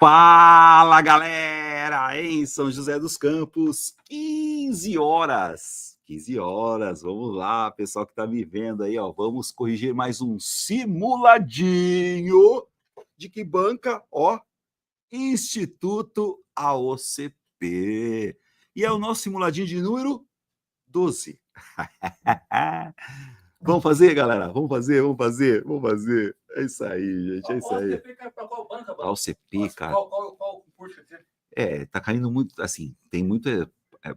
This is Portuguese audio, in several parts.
Fala, galera! Em São José dos Campos, 15 horas. 15 horas, vamos lá, pessoal que tá me vendo aí, ó. Vamos corrigir mais um simuladinho. De que banca? Ó, Instituto AOCP. E é o nosso simuladinho de número 12. Vamos fazer, galera? Vamos fazer. É isso aí, gente, é isso aí. AOCP cai pra qual banca? AOCP, cara. Qual curso que você... Tá caindo muito, assim, tem muito,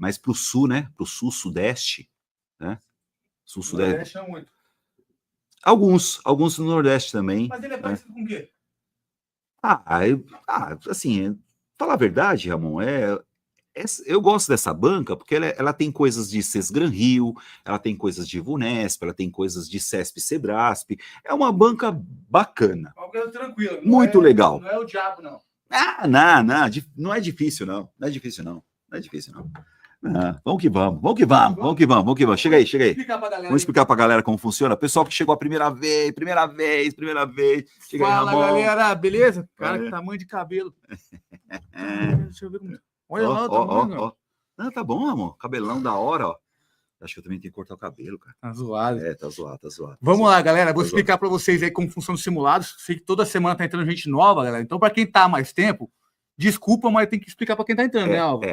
mais pro sul, né? Pro sul, sudeste, né? Sul, sudeste. Nordeste não muito. Alguns no Nordeste também. Mas ele é parecido com o quê? Assim, falar a verdade, Ramon, eu gosto dessa banca porque ela tem coisas de Sesgran Rio, ela tem coisas de VUNESP, ela tem coisas de CESP Sebrasp. É uma banca bacana. Uma coisa tranquila. Muito legal. Não é o diabo, não. Não é difícil, não. Vamos que vamos. Chega aí. Vamos explicar pra galera como funciona. Pessoal que chegou a primeira vez. Chega Fala, aí, Ramon. galera, beleza? Cara, Valeu. que tamanho de cabelo. Deixa eu ver como... Olha Olha lá o tamanho, ó. Não, tá bom, amor. Cabelão da hora, ó. Acho que eu também tenho que cortar o cabelo, cara. Tá zoado. Tá zoado. Vamos lá, galera. Vou explicar para vocês aí como funciona os simulados. Sei que toda semana tá entrando gente nova, galera. Então, para quem tá há mais tempo, desculpa, mas tem que explicar para quem tá entrando, né, Alva?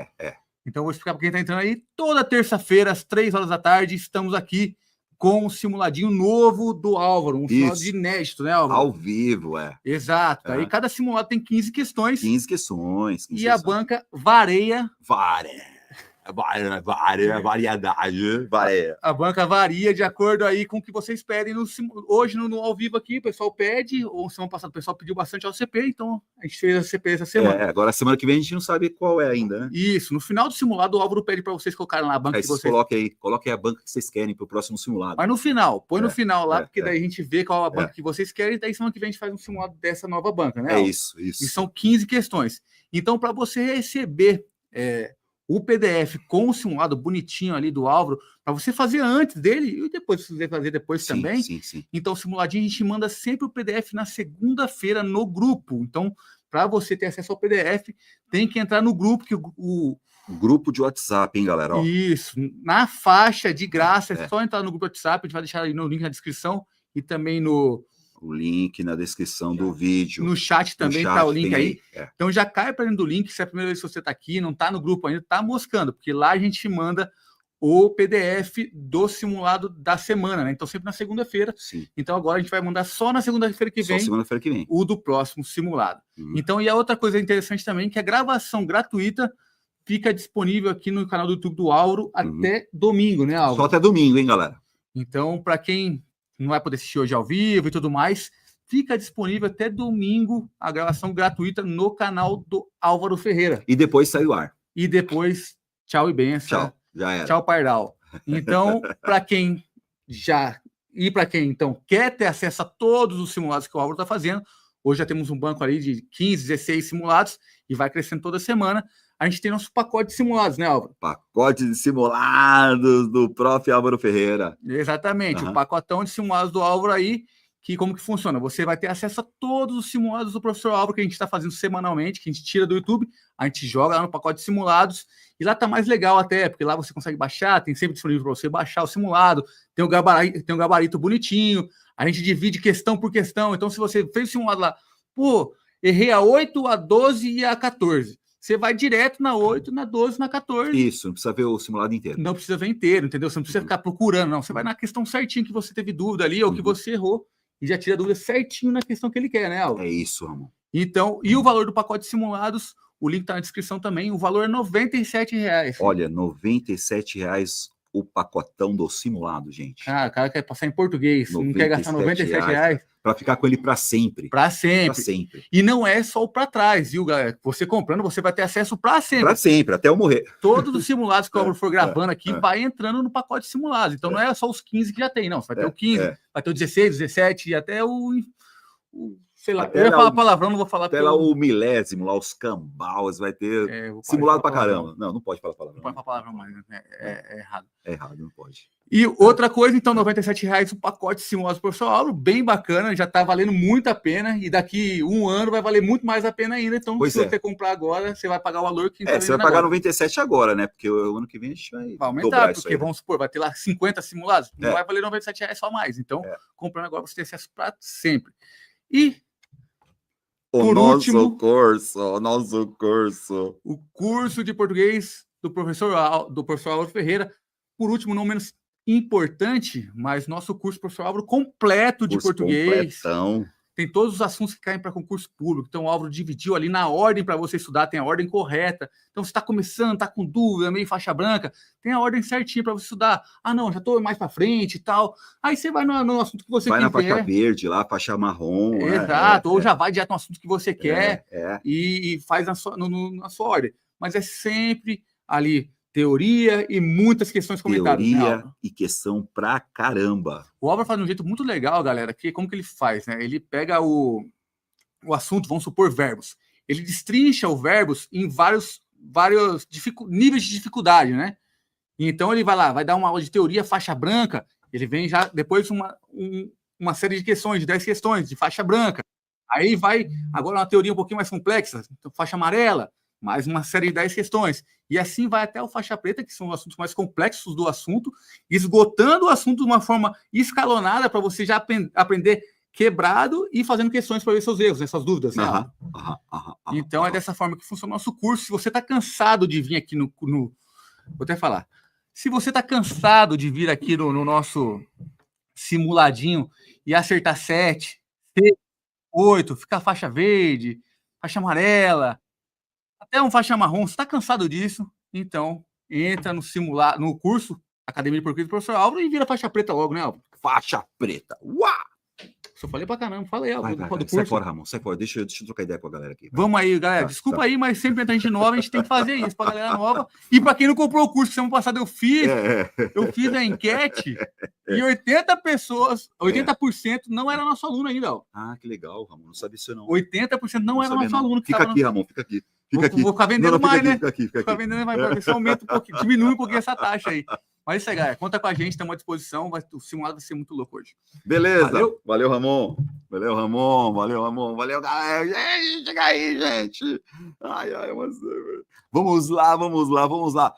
Então, eu vou explicar para quem tá entrando aí. Toda terça-feira, às 3 horas da tarde, estamos aqui com um simuladinho novo do Álvaro. Um simulado inédito, né, Álvaro? Ao vivo, Exato. Aí cada simulado tem 15 questões. 15 questões. E a banca varia. Variedade. A banca varia de acordo aí com o que vocês pedem. Hoje, no ao vivo aqui, o pessoal pede, ou semana passada o pessoal pediu bastante ao CP, então a gente fez a CP essa semana. Agora, semana que vem, a gente não sabe qual é ainda, né? Isso, no final do simulado, o Álvaro pede para vocês colocarem lá a banca que vocês... Coloque aí a banca que vocês querem para o próximo simulado. Mas no final, põe no final lá, porque daí a gente vê qual a banca que vocês querem, e daí semana que vem a gente faz um simulado dessa nova banca, né? Isso. E são 15 questões. Então, para você receber... o PDF com o simulado bonitinho ali do Álvaro, para você fazer antes dele e depois você fazer depois também. Sim. Então, o simuladinho a gente manda sempre o PDF na segunda-feira no grupo. Então, para você ter acesso ao PDF, tem que entrar no grupo, que o grupo de WhatsApp, hein, galera? Ó. Isso, na faixa de graça, é só entrar no grupo do WhatsApp, a gente vai deixar aí no link na descrição e também no... O link na descrição do vídeo. No chat também tá o link aí. Então já cai para dentro do link, se é a primeira vez que você está aqui, não está no grupo ainda, tá moscando, porque lá a gente manda o PDF do simulado da semana, né? Então sempre na segunda-feira. Então agora a gente vai mandar só na segunda-feira que vem. O do próximo simulado. Então, e a outra coisa interessante também, que a gravação gratuita fica disponível aqui no canal do YouTube do Álvaro até domingo, né, Álvaro? Só até domingo, hein, galera? Então, para quem não vai poder assistir hoje ao vivo e tudo mais, fica disponível até domingo a gravação gratuita no canal do Álvaro Ferreira. E depois sai do ar. E depois, tchau e benção. Tchau, já era. Tchau, Pardal. Então, para quem então quer ter acesso a todos os simulados que o Álvaro está fazendo, hoje já temos um banco ali de 15, 16 simulados e vai crescendo toda semana. A gente tem nosso pacote de simulados, né, Álvaro? Pacote de simulados do Prof. Álvaro Ferreira. Exatamente, o pacotão de simulados do Álvaro aí, que como que funciona? Você vai ter acesso a todos os simulados do professor Álvaro que a gente está fazendo semanalmente, que a gente tira do YouTube, a gente joga lá no pacote de simulados, e lá tá mais legal até, porque lá você consegue baixar, tem sempre disponível para você baixar o simulado, tem um gabarito bonitinho, a gente divide questão por questão, então se você fez o simulado lá, errei a 8, a 12 e a 14, você vai direto na 8, na 12, na 14. Isso, não precisa ver o simulado inteiro. Não precisa ver inteiro, entendeu? Você não precisa ficar procurando, não. Você vai na questão certinho que você teve dúvida ali, ou que você errou, e já tira a dúvida certinho na questão que ele quer, né, Alvo? É isso, amor. Então, e o valor do pacote de simulados, o link tá na descrição também, o valor é R$ 97. Olha, R$ 97 o pacotão do simulado, gente. O cara quer passar em português, não quer gastar R$ 97. Para ficar com ele para sempre. Para sempre. E não é só o para trás, viu, galera? Você comprando, você vai ter acesso para sempre. Para sempre, até eu morrer. Todos os simulados que o Álvaro for gravando aqui vai entrando no pacote de simulados. Então não é só os 15 que já tem, não. Você vai ter o 15, vai ter o 16, 17 e até o sei lá, Até eu ia lá falar o- palavrão, não vou falar Até lá o milésimo, lá os cambaus, vai ter eu vou parar de simulado falar pra palavrão. caramba. Não pode falar Não palavrão, pode né? falar palavrão mais, né? É errado. É errado, não pode. E outra coisa, então, R$97 o pacote simulados do professor Álvaro, bem bacana, já tá valendo muito a pena, e daqui um ano vai valer muito mais a pena ainda. Então, Pois se é. você comprar agora, você vai pagar o valor que a gente tá Você vai vendendo pagar agora. 97 agora, né? Porque o ano que vem a gente vai Vai aumentar, dobrar isso porque aí. Né? vamos supor, vai ter lá 50 simulados, não É. vai valer R$97 só mais. Então, É. comprando agora, você tem acesso para sempre. E, O por nosso último, curso. o curso de português do professor Álvaro Ferreira. Por último, não menos importante, mas nosso curso professor Álvaro completo de Curso português. completão. Tem todos os assuntos que caem para concurso público. Então, o Álvaro dividiu ali na ordem para você estudar, tem a ordem correta. Então, você está começando, está com dúvida, meio faixa branca, tem a ordem certinha para você estudar. Ah, não, já estou mais para frente e tal. Aí você vai no assunto que você vai quiser. Vai na faixa verde lá, faixa marrom. Exato, ou já vai direto no assunto que você quer É. e faz na sua ordem. Mas é sempre ali teoria e muitas questões comentadas. Teoria né, e questão pra caramba. O Álvaro faz de um jeito muito legal, galera, que como que ele faz, né? Ele pega o assunto, vamos supor, verbos. Ele destrincha os verbos em vários níveis de dificuldade, né? Então ele vai lá, vai dar uma aula de teoria faixa branca, ele vem já depois uma série de questões, de 10 questões de faixa branca. Aí vai agora uma teoria um pouquinho mais complexa, faixa amarela, mais uma série de 10 questões. E assim vai até o faixa preta, que são os assuntos mais complexos do assunto, esgotando o assunto de uma forma escalonada para você já aprender quebrado e fazendo questões para ver seus erros, essas dúvidas. Né? Então é dessa forma que funciona o nosso curso. Se você está cansado de vir aqui vou até falar. Se você está cansado de vir aqui no nosso simuladinho e acertar 7, 6, 8, ficar faixa verde, faixa amarela, até um faixa marrom, você está cansado disso? Então, entra no curso Academia de Português do Professor Álvaro e vira faixa preta logo, né, Álvaro? Faixa preta. Uau! Só falei pra caramba, falei, Álvaro. Sai fora, Ramon, sai fora. Deixa eu trocar ideia com a galera aqui. Vamos aí, galera. Desculpa aí, mas sempre entra gente nova, a gente tem que fazer isso pra galera nova. E pra quem não comprou o curso, semana passada eu fiz a enquete e 80% não era nosso aluno ainda. Ó. Ah, que legal, Ramon. Não sabia isso não. 80% não era nosso aluno. Fica aqui, Ramon, fica aqui. Vou ficar vendendo mais, né? Fica aqui. Ficar vendendo mais, pra ver se aumenta um pouquinho, diminui um pouquinho essa taxa aí. Mas é isso aí, galera. Conta com a gente, estamos à disposição. O simulado vai ser muito louco hoje. Beleza. Valeu, Ramon. Valeu, galera. Gente, chega aí, gente. Ai, mas... Vamos lá. O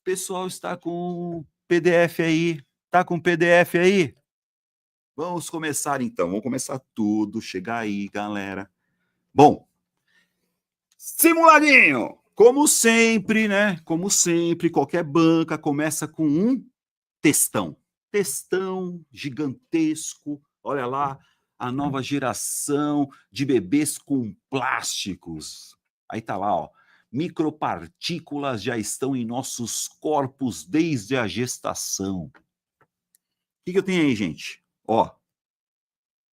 pessoal está com PDF aí? Tá com PDF aí? Vamos começar então. Vamos começar tudo. Chega aí, galera. Bom, simuladinho. Como sempre, né? Como sempre, qualquer banca começa com um textão. Textão gigantesco. Olha lá, a nova geração de bebês com plásticos. Aí tá lá, ó. Micropartículas já estão em nossos corpos desde a gestação. O que eu tenho aí, gente? Ó,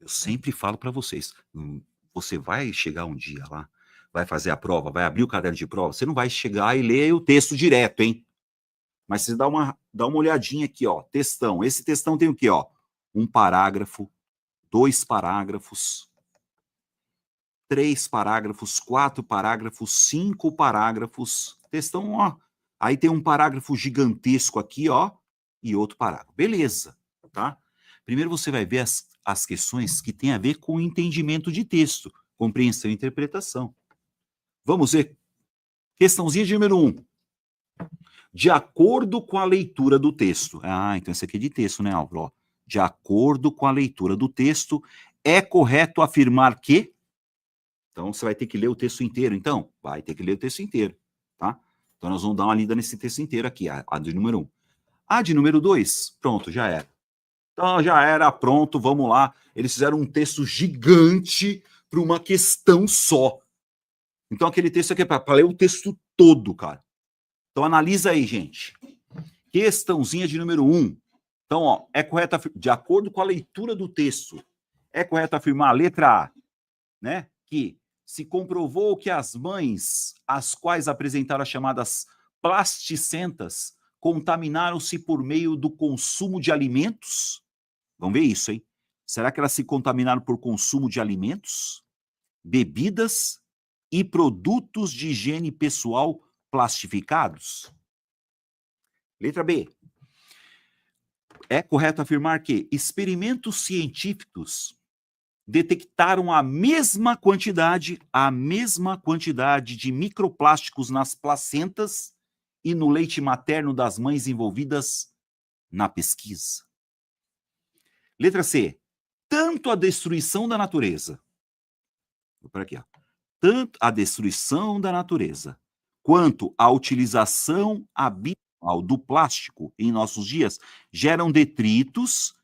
eu sempre falo para vocês, você vai chegar um dia lá, vai fazer a prova, vai abrir o caderno de prova, você não vai chegar e ler o texto direto, hein? Mas você dá uma olhadinha aqui, ó, textão. Esse textão tem o quê, ó? 1 parágrafo, 2 parágrafos, 3 parágrafos, 4 parágrafos, 5 parágrafos. Textão, ó. Aí tem um parágrafo gigantesco aqui, ó, e outro parágrafo. Beleza, tá? Primeiro você vai ver as questões que têm a ver com o entendimento de texto, compreensão e interpretação. Vamos ver. Questãozinha de número 1. De acordo com a leitura do texto. Ah, então esse aqui é de texto, né, Álvaro? Ó, de acordo com a leitura do texto, é correto afirmar que... Então, você vai ter que ler o texto inteiro, então? Vai ter que ler o texto inteiro, tá? Então, nós vamos dar uma lida nesse texto inteiro aqui, a de número 1. A de número 2, pronto, já era. Então, já era, pronto, vamos lá. Eles fizeram um texto gigante para uma questão só. Então, aquele texto aqui é para ler o texto todo, cara. Então, analisa aí, gente. Questãozinha de número 1. Então, ó, é correto, de acordo com a leitura do texto, é correto afirmar a letra A, né? Que se comprovou que as mães, as quais apresentaram as chamadas plasticentas, contaminaram-se por meio do consumo de alimentos. Vamos ver isso, hein? Será que elas se contaminaram por consumo de alimentos, bebidas e produtos de higiene pessoal plastificados? Letra B. É correto afirmar que experimentos científicos detectaram a mesma quantidade de microplásticos nas placentas e no leite materno das mães envolvidas na pesquisa. Letra C. Tanto a destruição da natureza, vou por aqui, ó. Tanto a destruição da natureza quanto a utilização habitual do plástico em nossos dias geram detritos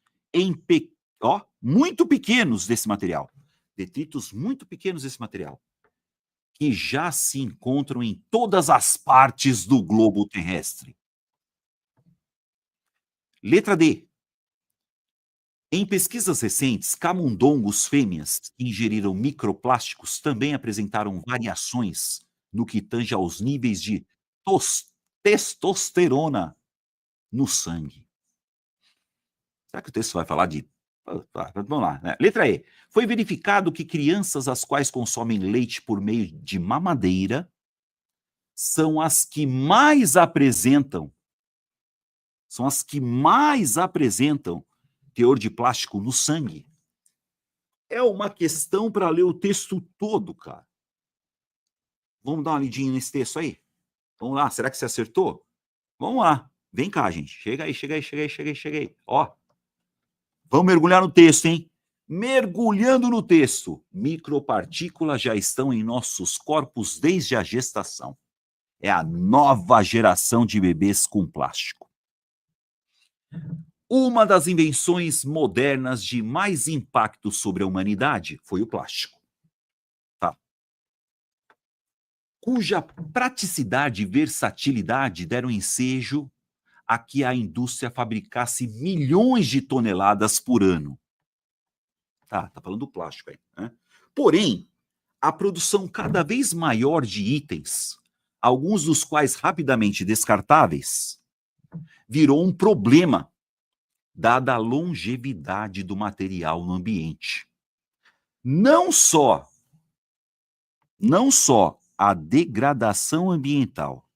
muito pequenos desse material. Detritos muito pequenos desse material, que já se encontram em todas as partes do globo terrestre. Letra D. Em pesquisas recentes, camundongos fêmeas que ingeriram microplásticos também apresentaram variações no que tange aos níveis de testosterona no sangue. Será que o texto vai falar de... Vamos lá, né? Letra E. Foi verificado que crianças as quais consomem leite por meio de mamadeira são as que mais apresentam teor de plástico no sangue. É uma questão para ler o texto todo, cara. Vamos dar uma lidinha nesse texto aí? Vamos lá, será que você acertou? Vamos lá, vem cá, gente. Chega aí. Ó, vamos mergulhar no texto, hein? Mergulhando no texto. Micropartículas já estão em nossos corpos desde a gestação. É a nova geração de bebês com plástico. Uma das invenções modernas de mais impacto sobre a humanidade foi o plástico, tá? Cuja praticidade e versatilidade deram ensejo a que a indústria fabricasse milhões de toneladas por ano. Tá falando do plástico aí, né? Porém, a produção cada vez maior de itens, alguns dos quais rapidamente descartáveis, virou um problema, dada a longevidade do material no ambiente. Não só a degradação ambiental,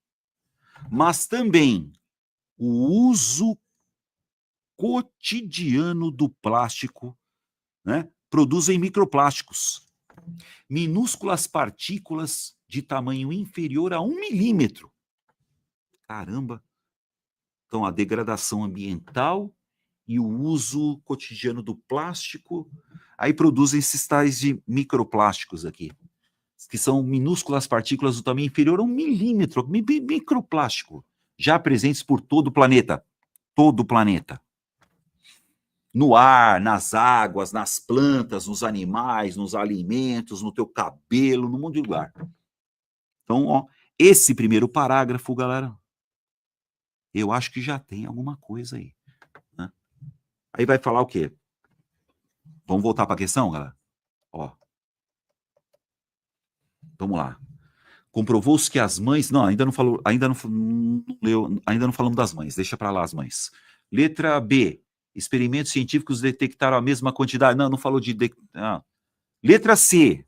mas também o uso cotidiano do plástico, né, produzem microplásticos, minúsculas partículas de tamanho inferior a 1 milímetro. Caramba! Então, a degradação ambiental e o uso cotidiano do plástico, aí produzem esses tais de microplásticos aqui, que são minúsculas partículas do tamanho inferior a 1 milímetro, microplástico, já presentes por todo o planeta. Todo o planeta. No ar, nas águas, nas plantas, nos animais, nos alimentos, no teu cabelo, no monte de lugar. Então, ó, esse primeiro parágrafo, galera, eu acho que já tem alguma coisa aí. Aí vai falar o quê? Vamos voltar para a questão, galera? Ó. Vamos lá. Comprovou-se que as mães... Não, ainda não falou, ainda não falamos das mães. Deixa para lá as mães. Letra B. Experimentos científicos detectaram a mesma quantidade... Não falou de... Letra C.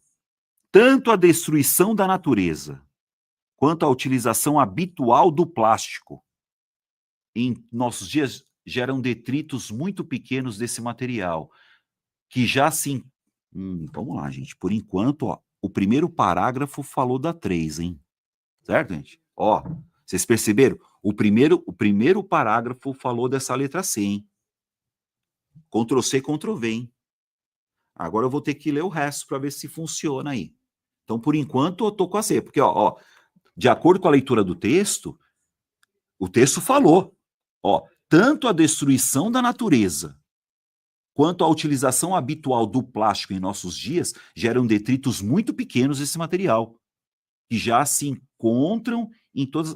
Tanto a destruição da natureza quanto a utilização habitual do plástico em nossos dias geram detritos muito pequenos desse material, que já se... vamos lá, gente. Por enquanto, ó, o primeiro parágrafo falou da 3, hein? Certo, gente? Ó, vocês perceberam? O primeiro parágrafo falou dessa letra C, hein? Ctrl C, Ctrl V, hein? Agora eu vou ter que ler o resto para ver se funciona aí. Então, por enquanto, eu tô com a C, porque, ó, de acordo com a leitura do texto, o texto falou, ó, tanto a destruição da natureza quanto a utilização habitual do plástico em nossos dias geram detritos muito pequenos desse material, que já se encontram em todas...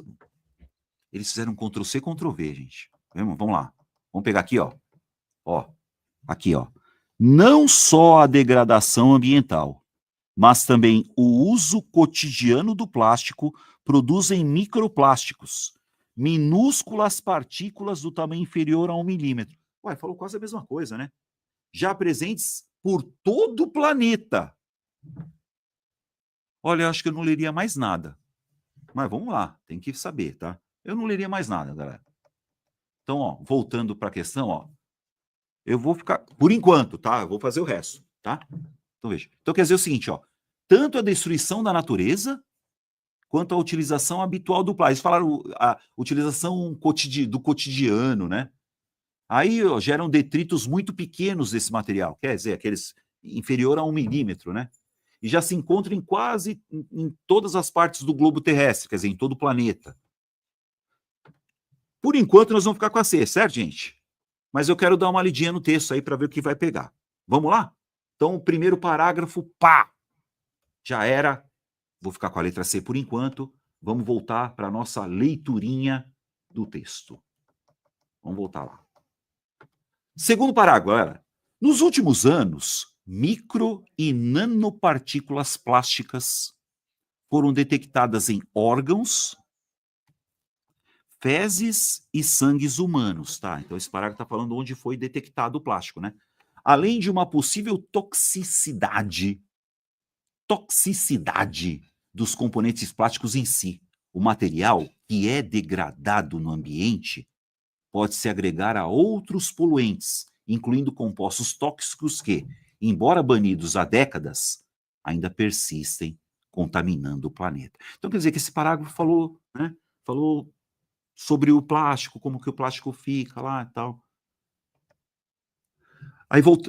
Eles fizeram Ctrl C, Ctrl V, gente. Vamos lá. Vamos pegar aqui, ó. Ó, aqui, ó. Não só a degradação ambiental, mas também o uso cotidiano do plástico produzem microplásticos, minúsculas partículas do tamanho inferior a 1 milímetro. Ué, falou quase a mesma coisa, né? já presentes por todo o planeta. Olha, eu acho que eu não leria mais nada. Mas vamos lá, tem que saber, tá? Eu não leria mais nada, galera. Então, ó, voltando para a questão, ó, eu vou ficar, por enquanto, tá? Eu vou fazer o resto, tá? Então, veja. Então, quer dizer o seguinte, ó, tanto a destruição da natureza, quanto a utilização habitual do plástico. Eles falaram a utilização do cotidiano, né? Aí ó, geram detritos muito pequenos desse material, quer dizer, aqueles inferior a 1 milímetro, né? E já se encontra em quase em todas as partes do globo terrestre, quer dizer, em todo o planeta. Por enquanto, nós vamos ficar com a C, certo, gente? Mas eu quero dar uma lidinha no texto aí para ver o que vai pegar. Vamos lá? Então, o primeiro parágrafo, pá! Já era. Vou ficar com a letra C por enquanto. Vamos voltar para a nossa leiturinha do texto. Vamos voltar lá. Segundo parágrafo, galera. Nos últimos anos, micro e nanopartículas plásticas foram detectadas em órgãos, fezes e sangues humanos, tá? Então esse parágrafo está falando onde foi detectado o plástico, né? Além de uma possível toxicidade dos componentes plásticos em si. O material que é degradado no ambiente pode se agregar a outros poluentes, incluindo compostos tóxicos que, embora banidos há décadas, ainda persistem contaminando o planeta. Então quer dizer que esse parágrafo falou, né? Falou sobre o plástico, como que o plástico fica lá e tal.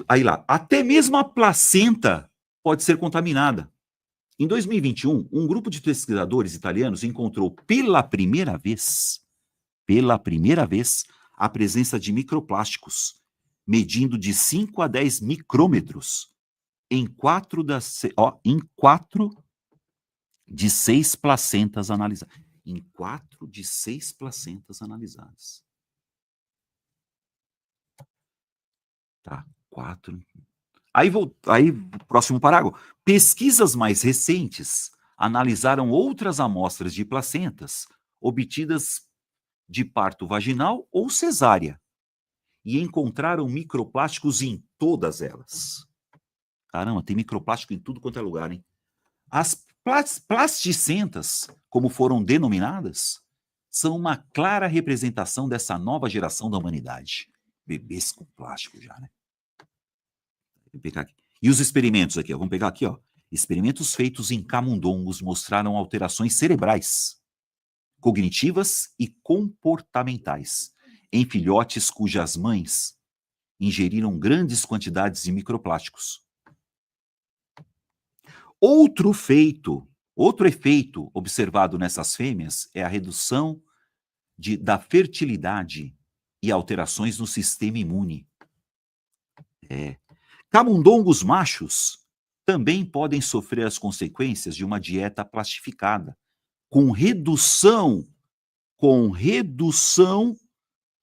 Aí lá, até mesmo a placenta pode ser contaminada. Em 2021, um grupo de pesquisadores italianos encontrou pela primeira vez, a presença de microplásticos, medindo de 5 a 10 micrômetros em 4 de 6 placentas analisadas. Em 4 de 6 placentas analisadas. Tá, 4. Aí, próximo parágrafo. Pesquisas mais recentes analisaram outras amostras de placentas obtidas de parto vaginal ou cesárea e encontraram microplásticos em todas elas. Caramba, tem microplástico em tudo quanto é lugar, hein? As plasticentas, como foram denominadas, são uma clara representação dessa nova geração da humanidade. Bebês com plástico já, né? Vou pegar aqui. E os experimentos aqui, ó, vamos pegar aqui, ó. Experimentos feitos em camundongos mostraram alterações cerebrais, cognitivas e comportamentais em filhotes cujas mães ingeriram grandes quantidades de microplásticos. Outro efeito observado nessas fêmeas é a redução da fertilidade e alterações no sistema imune. Camundongos machos também podem sofrer as consequências de uma dieta plastificada, com redução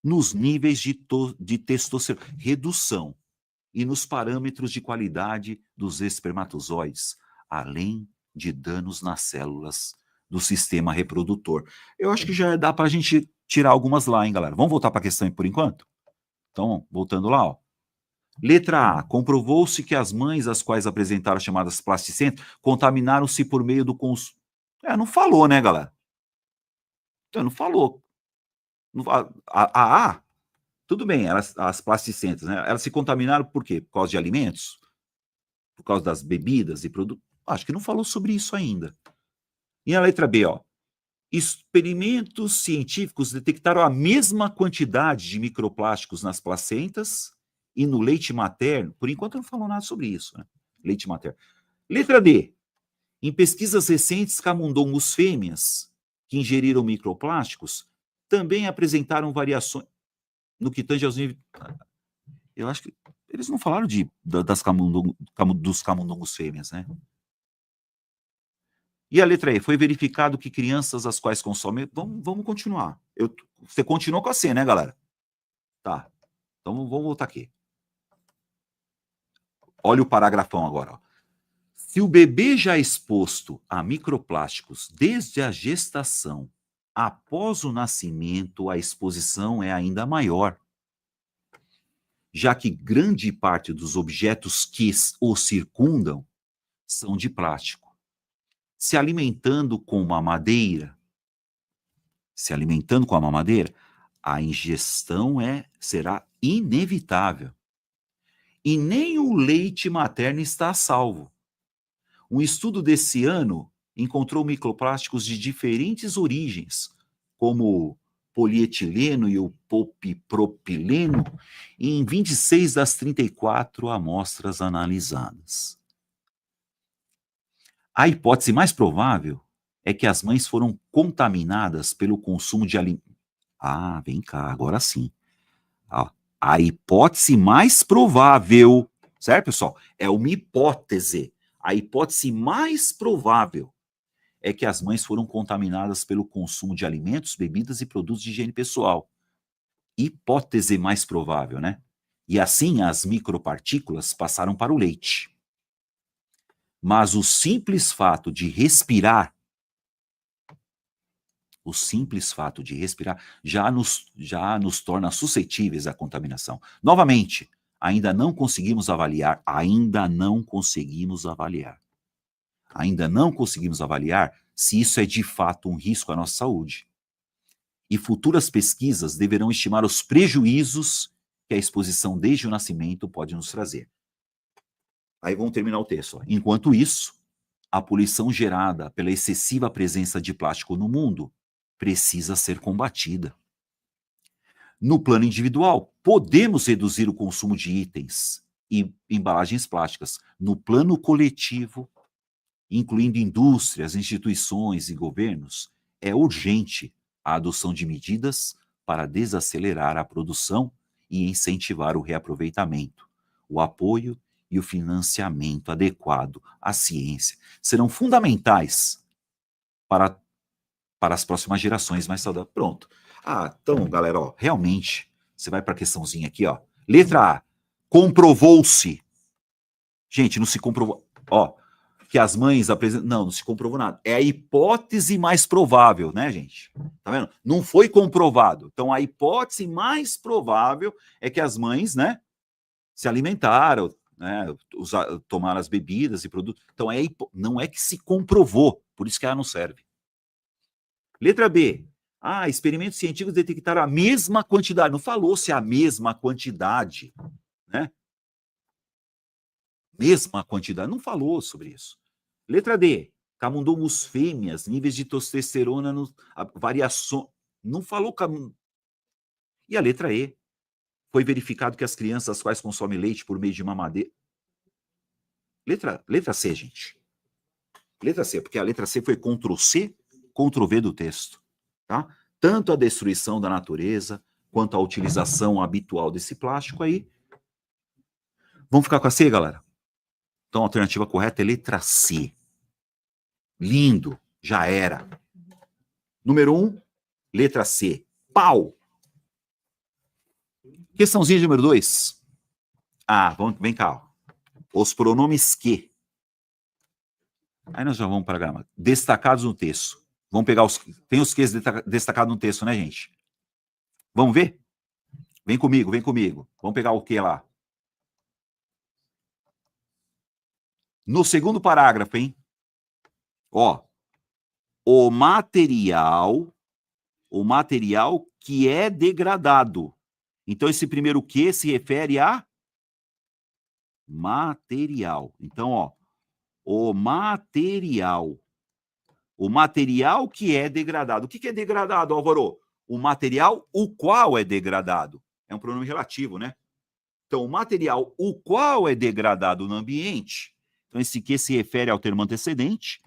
nos níveis de testosterona, redução, e nos parâmetros de qualidade dos espermatozoides, além de danos nas células do sistema reprodutor. Eu acho que já dá para a gente tirar algumas lá, hein, galera? Vamos voltar para a questão por enquanto? Então, voltando lá, ó. Letra A. Comprovou-se que as mães, as quais apresentaram as chamadas plasticentas, contaminaram-se por meio do consumo. Não falou, né, galera? Não falou. A, tudo bem, as plasticentas, né? Elas se contaminaram por quê? Por causa de alimentos? Por causa das bebidas e produtos? Acho que não falou sobre isso ainda. E a letra B, ó. Experimentos científicos detectaram a mesma quantidade de microplásticos nas placentas e no leite materno. Por enquanto não falou nada sobre isso, né? Leite materno. Letra D. Em pesquisas recentes, camundongos fêmeas que ingeriram microplásticos também apresentaram variações no que tange aos níveis. Eu acho que eles não falaram dos camundongos fêmeas, né? E a letra E, foi verificado que crianças as quais consomem. Vamos continuar. Você continuou com a C, né, galera? Tá. Então vamos voltar aqui. Olha o parágrafão agora. Ó. Se o bebê já é exposto a microplásticos desde a gestação, após o nascimento, a exposição é ainda maior. já que grande parte dos objetos que o circundam são de plástico. Se alimentando com uma mamadeira, a ingestão será inevitável. E nem o leite materno está a salvo. Um estudo desse ano encontrou microplásticos de diferentes origens, como o polietileno e o polipropileno, em 26 das 34 amostras analisadas. A hipótese mais provável é que as mães foram contaminadas pelo consumo de alimentos. Ah, vem cá, agora sim. A hipótese mais provável, certo, pessoal? É uma hipótese. A hipótese mais provável é que as mães foram contaminadas pelo consumo de alimentos, bebidas e produtos de higiene pessoal. Hipótese mais provável, né? E assim as micropartículas passaram para o leite. Mas o simples fato de respirar já nos torna suscetíveis à contaminação. Novamente, ainda não conseguimos avaliar se isso é de fato um risco à nossa saúde. E futuras pesquisas deverão estimar os prejuízos que a exposição desde o nascimento pode nos trazer. Aí vamos terminar o texto. Enquanto isso, a poluição gerada pela excessiva presença de plástico no mundo precisa ser combatida. No plano individual, podemos reduzir o consumo de itens e embalagens plásticas. No plano coletivo, incluindo indústrias, instituições e governos, é urgente a adoção de medidas para desacelerar a produção e incentivar o reaproveitamento. O apoio e o financiamento adequado à ciência serão fundamentais para as próximas gerações mais saudáveis. Pronto. Então, galera, realmente, você vai para a questãozinha aqui, Letra A, comprovou-se. Gente, não se comprovou. Que as mães apresentam. Não se comprovou nada. É a hipótese mais provável, né, gente? Tá vendo? Não foi comprovado. Então, a hipótese mais provável é que as mães, né, se alimentaram, né, tomaram as bebidas e produtos. Então, não é que se comprovou, por isso que ela não serve. Letra B. Experimentos científicos detectaram a mesma quantidade. Não falou se é a mesma quantidade, né? Mesma quantidade. Não falou sobre isso. Letra D. Camundongos fêmeas, níveis de testosterona, variação. Não falou. E a letra E. Foi verificado que as crianças as quais consomem leite por meio de mamadeira. Letra C, gente. Letra C, porque a letra C foi Ctrl+C, Ctrl+V do texto. Tá? Tanto a destruição da natureza, quanto a utilização habitual desse plástico aí. Vamos ficar com a C, galera? Então, a alternativa correta é letra C. Lindo, já era. Número 1, letra C. Pau. Questãozinha número 2. Vem cá. Os pronomes que. Aí nós já vamos para a gramática. Destacados no texto. Vamos pegar tem os que destacados no texto, né, gente? Vamos ver? Vem comigo. Vamos pegar o que lá? No segundo parágrafo, hein? O material que é degradado. Então, esse primeiro que se refere a material. Então, o material que é degradado. O que é degradado, Álvaro? O material o qual é degradado. É um pronome relativo, né? Então, o material o qual é degradado no ambiente. Então, esse que se refere ao termo antecedente.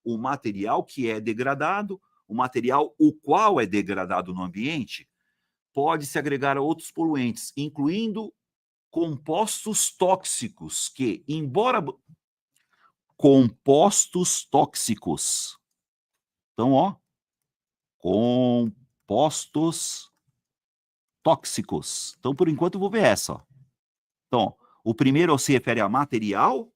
O material que é degradado, o material o qual é degradado no ambiente, pode se agregar a outros poluentes, incluindo compostos tóxicos que, embora... Compostos tóxicos. Então, compostos tóxicos. Então, por enquanto, eu vou ver essa. Então, o primeiro se refere a material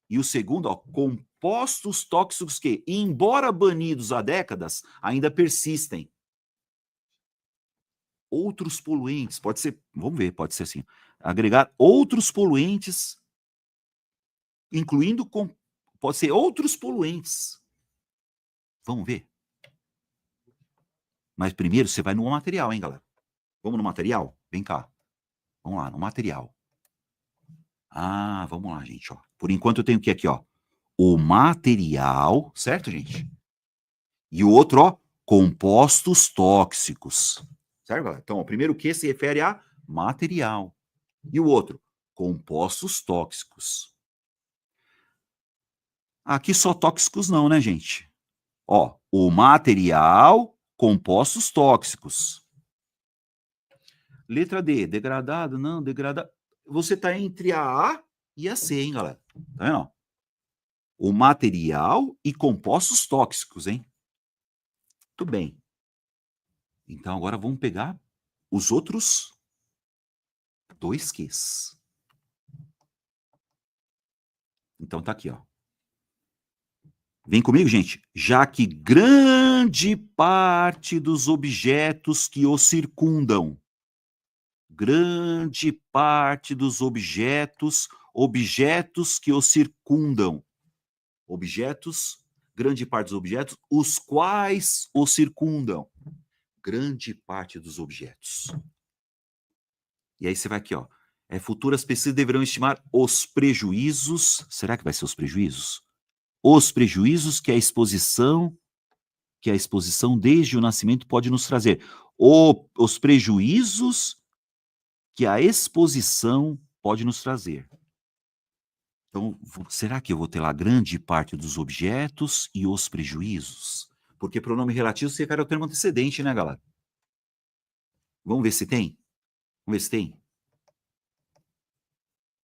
e o segundo, compostos tóxicos que, embora banidos há décadas, ainda persistem. outros poluentes. Pode ser, vamos ver, pode ser assim. Agregar outros poluentes, incluindo, pode ser outros poluentes. Vamos ver. Mas primeiro você vai no material, hein, galera? Vamos no material? Vem cá. Vamos lá, no material. Ah, vamos lá, gente, ó. Por enquanto eu tenho o que aqui, ó? O material, certo, gente? E o outro, ó, compostos tóxicos. Certo, galera? Então, o primeiro que se refere a material. E o outro, compostos tóxicos. Aqui só tóxicos não, né, gente? Ó, o material, compostos tóxicos. Letra D, degradado, não, degradado. Você tá entre a A e a C, hein, galera? Tá vendo? O material e compostos tóxicos, hein? Muito bem. Então, agora vamos pegar os outros dois Qs. Então, tá aqui, ó. Vem comigo, gente. Já que grande parte dos objetos que o circundam, grande parte dos objetos que o circundam, grande parte dos objetos, os quais o circundam, grande parte dos objetos. E aí você vai aqui, ó. Futuras pesquisas deverão estimar os prejuízos. Será que vai ser os prejuízos? Os prejuízos que a exposição desde o nascimento pode nos trazer. Os prejuízos que a exposição pode nos trazer. Então, será que eu vou ter lá grande parte dos objetos e os prejuízos? Porque pronome relativo se refere ao termo antecedente, né, galera? Vamos ver se tem? Vamos ver se tem.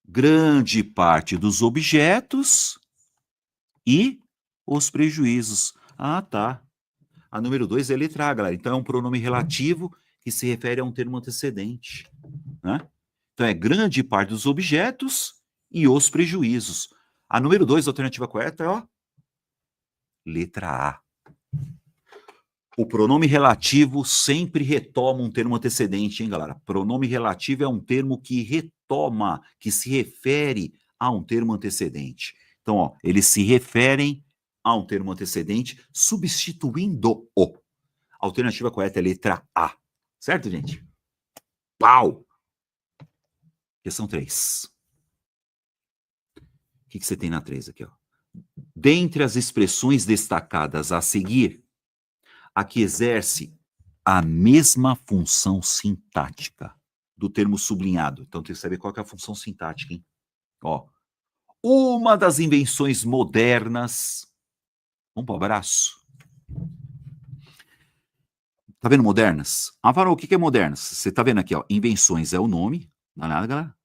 Grande parte dos objetos e os prejuízos. Ah, tá. A número 2 é a letra A, galera. Então é um pronome relativo que se refere a um termo antecedente, né? Então é grande parte dos objetos e os prejuízos. A número 2, a alternativa correta é, ó, letra A. O pronome relativo sempre retoma um termo antecedente, hein, galera? Pronome relativo é um termo que retoma, que se refere a um termo antecedente. Então, ó, eles se referem a um termo antecedente substituindo-o. A alternativa correta é a letra A. Certo, gente? Pau! Questão 3. O que você tem na 3 aqui, ó? Dentre as expressões destacadas a seguir, a que exerce a mesma função sintática do termo sublinhado. Então, tem que saber qual que é a função sintática, hein? Ó, uma das invenções modernas... Vamos para o abraço? Tá vendo modernas? Ah, Varol, o que é modernas? Você tá vendo aqui, ó, invenções é o nome, não é nada, galera?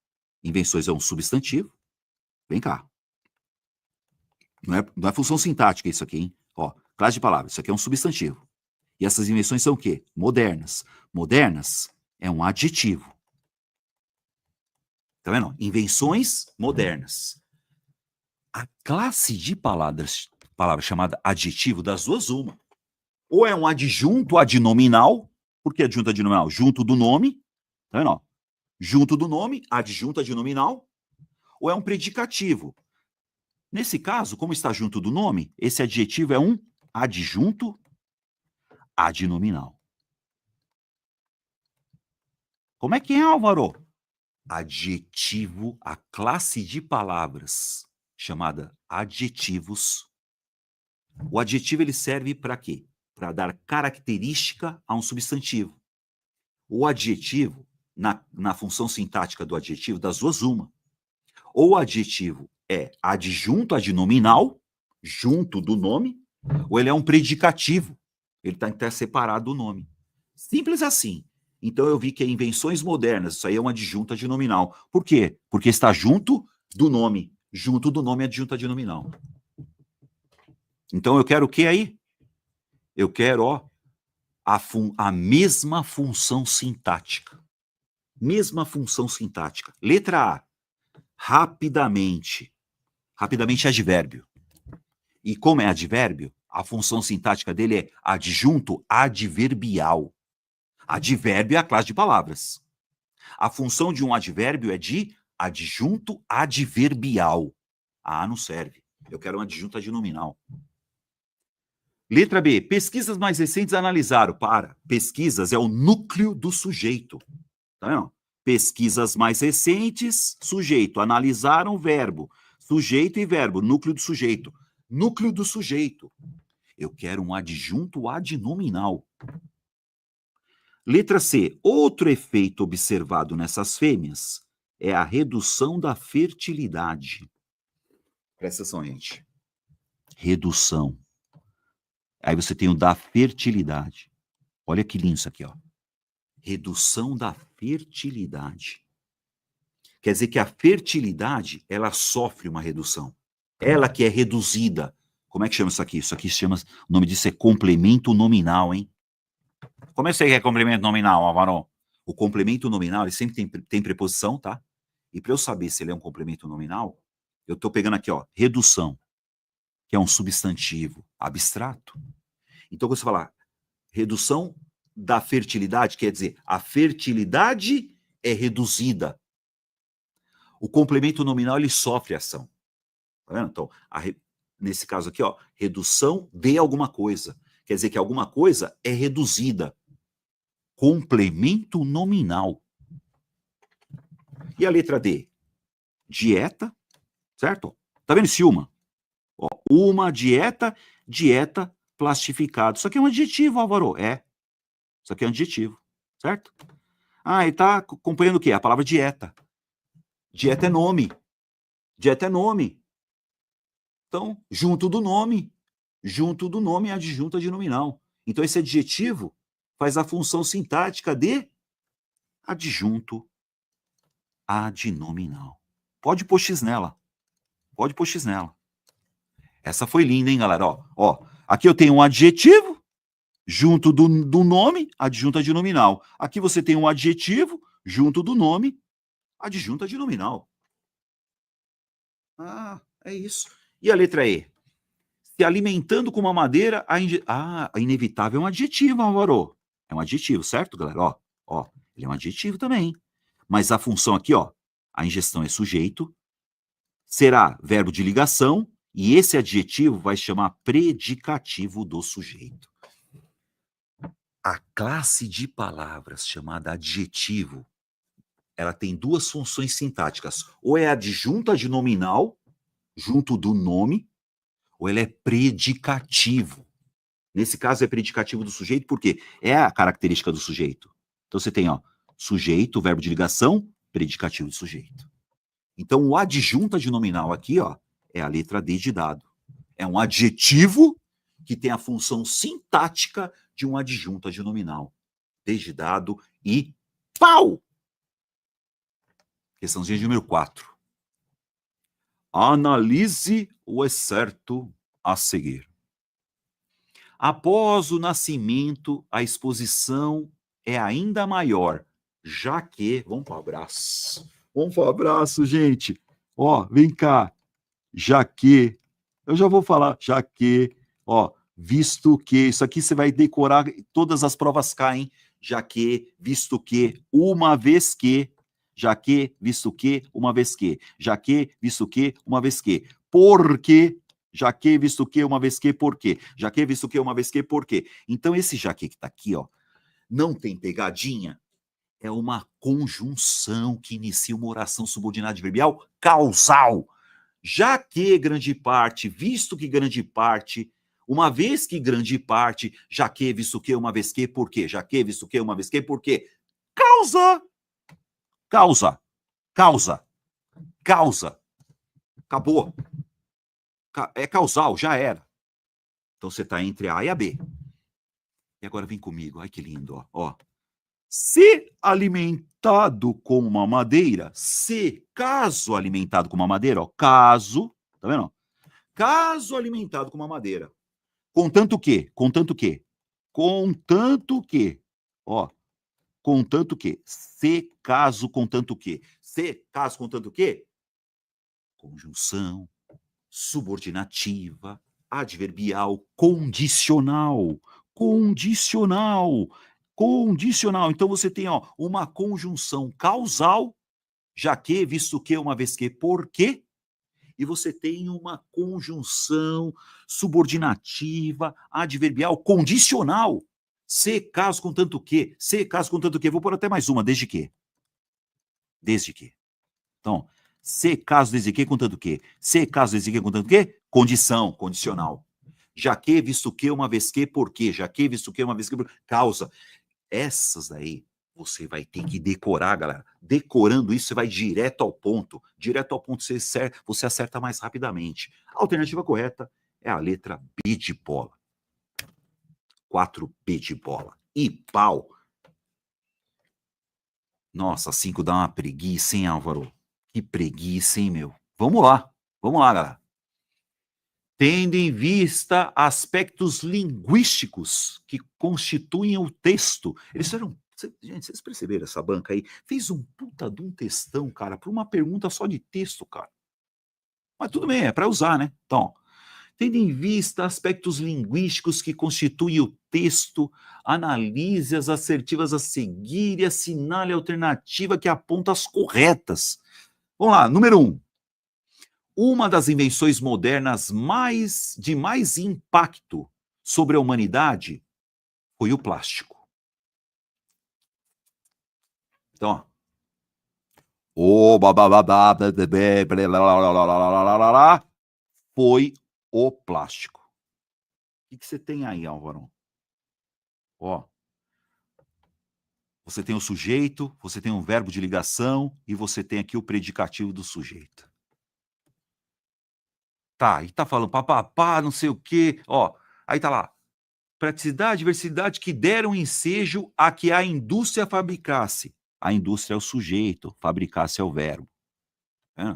Invenções é um substantivo. Vem cá. Não é função sintática isso aqui, hein? Ó, classe de palavras, isso aqui é um substantivo. E essas invenções são o quê? Modernas. Modernas é um adjetivo. Tá vendo? Invenções modernas. A classe de palavra chamada adjetivo, das duas, uma. Ou é um adjunto adnominal. Por que adjunto adnominal? Junto do nome. Tá vendo? Ó? Junto do nome, adjunto adnominal. Ou é um predicativo. Nesse caso, como está junto do nome, esse adjetivo é um adjunto adnominal. Como é que é, Álvaro? Adjetivo, a classe de palavras chamada adjetivos. O adjetivo ele serve para quê? Para dar característica a um substantivo. O adjetivo, na função sintática do adjetivo, das duas, uma. Ou o adjetivo é adjunto adnominal, junto do nome, ou ele é um predicativo. Ele está separado do nome. Simples assim. Então eu vi que é invenções modernas, isso aí é um adjunto adnominal. Por quê? Porque está junto do nome. Junto do nome é adjunto adnominal. Então eu quero o que aí? Eu quero, ó, a mesma função sintática. Mesma função sintática. Letra A. Rapidamente. Rapidamente é advérbio. E como é advérbio, a função sintática dele é adjunto adverbial. Advérbio é a classe de palavras. A função de um advérbio é de adjunto adverbial. Ah, não serve. Eu quero um adjunto adnominal. Letra B. Pesquisas mais recentes analisaram. Pesquisas é o núcleo do sujeito. Tá vendo? Pesquisas mais recentes, sujeito. Analisaram, verbo. Sujeito e verbo. Núcleo do sujeito. Núcleo do sujeito. Eu quero um adjunto adnominal. Letra C. Outro efeito observado nessas fêmeas é a redução da fertilidade. Presta atenção, gente. Redução. Aí você tem o da fertilidade. Olha que lindo isso aqui, ó. Redução da fertilidade. Quer dizer que a fertilidade, ela sofre uma redução. Ela que é reduzida. Como é que chama isso aqui? Isso aqui se chama, o nome disso é complemento nominal, hein? Como eu sei que é complemento nominal, Álvaro? O complemento nominal, ele sempre tem preposição, tá? E para eu saber se ele é um complemento nominal, eu estou pegando aqui, ó, redução, que é um substantivo abstrato. Então, quando você falar redução da fertilidade, quer dizer, a fertilidade é reduzida. O complemento nominal, ele sofre ação. Tá vendo? Então, nesse caso aqui, ó, redução de alguma coisa. Quer dizer que alguma coisa é reduzida. Complemento nominal. E a letra D? Dieta, certo? Tá vendo esse uma? Ó, uma dieta, dieta plastificado. Isso aqui é um adjetivo, Álvaro. É. Isso aqui é um adjetivo, certo? Ah, e tá acompanhando o quê? A palavra dieta. Dieta é nome. Dieta é nome. Então, junto do nome é adjunto adnominal. Então, esse adjetivo faz a função sintática de adjunto adnominal. Pode pôr X nela. Pode pôr X nela. Essa foi linda, hein, galera? Ó, aqui eu tenho um adjetivo junto do nome, adjunto adnominal. Aqui você tem um adjetivo junto do nome, adjunto adnominal. Ah, é isso. E a letra E? Se alimentando com uma madeira, a inevitável é um adjetivo, Álvaro. É um adjetivo, certo, galera? Ó, ele é um adjetivo também. Mas a função aqui, ó, a ingestão é sujeito, será verbo de ligação, e esse adjetivo vai chamar predicativo do sujeito. A classe de palavras chamada adjetivo, ela tem duas funções sintáticas. Ou é adjunto adnominal, junto do nome, ou ela é predicativo. Nesse caso é predicativo do sujeito, porque é a característica do sujeito. Então você tem, ó, sujeito, verbo de ligação, predicativo do sujeito. Então o adjunto adnominal aqui, ó, é a letra D de dado. É um adjetivo que tem a função sintática de um adjunto adnominal. D de dado e pau! Questãozinha de número 4. Analise o excerto a seguir. Após o nascimento, a exposição é ainda maior, já que... Vamos para o abraço. Vamos para o abraço, gente. Ó, vem cá. Já que... Eu já vou falar. Já que... Ó, visto que... Isso aqui você vai decorar, todas as provas caem. Já que, visto que, uma vez que... Já que, visto que, uma vez que. Já que, visto que, uma vez que. Porque... Já que, visto que, uma vez que, por quê? Já que, visto que, uma vez que, por quê? Então, esse já que tá aqui, ó, não tem pegadinha, é uma conjunção que inicia uma oração subordinada adverbial causal. Já que grande parte, visto que grande parte, uma vez que grande parte, já que, visto que, uma vez que, por quê? Já que, visto que, uma vez que, por quê? Causa! Causa! Causa! Causa! Acabou. É causal, já era. Então você está entre a A e a B. E agora vem comigo, ai que lindo, ó. Se alimentado com uma madeira, caso alimentado com uma madeira, ó, caso, tá vendo? Caso alimentado com uma madeira. Contanto que, contanto que, contanto que, ó, contanto que, se caso contanto que, se caso contanto que, conjunção, subordinativa, adverbial, condicional, condicional, condicional. Então você tem uma conjunção causal, já que, visto que, uma vez que, porque, e você tem uma conjunção subordinativa, adverbial, condicional. Se, caso, contanto que. Se, caso, contanto que. Vou pôr até mais uma, desde que. Desde que. Então, se, caso, desde que, contanto que. Se, caso, desde que, contanto que. Condição, condicional. Já que, visto que, uma vez que, porque. Já que, visto que, uma vez que, causa. Essas daí você vai ter que decorar, galera. Decorando isso, você vai direto ao ponto. Direto ao ponto, você acerta mais rapidamente. A alternativa correta é a letra B de bola. 4B de bola. E pau. Nossa, 5 dá uma preguiça, hein, Álvaro? Que preguiça, hein, meu? Vamos lá, galera. Tendo em vista aspectos linguísticos que constituem o texto. Eles fizeram. Gente, vocês perceberam essa banca aí? Fez um puta de um textão, cara, para uma pergunta só de texto, cara. Mas tudo bem, é para usar, né? Então, tendo em vista aspectos linguísticos que constituem o texto, analise as assertivas a seguir e assinale a alternativa que aponta as corretas. Vamos lá, número 1. Uma das invenções modernas de mais impacto sobre a humanidade foi o plástico. Então, foi o plástico. O que você tem aí, Álvaro? Ó, você tem o sujeito, você tem um verbo de ligação e você tem aqui o predicativo do sujeito. Tá, e tá falando papapá, não sei o quê. Ó, aí tá lá. Praticidade, diversidade que deram ensejo a que a indústria fabricasse. A indústria é o sujeito, fabricasse é o verbo. É.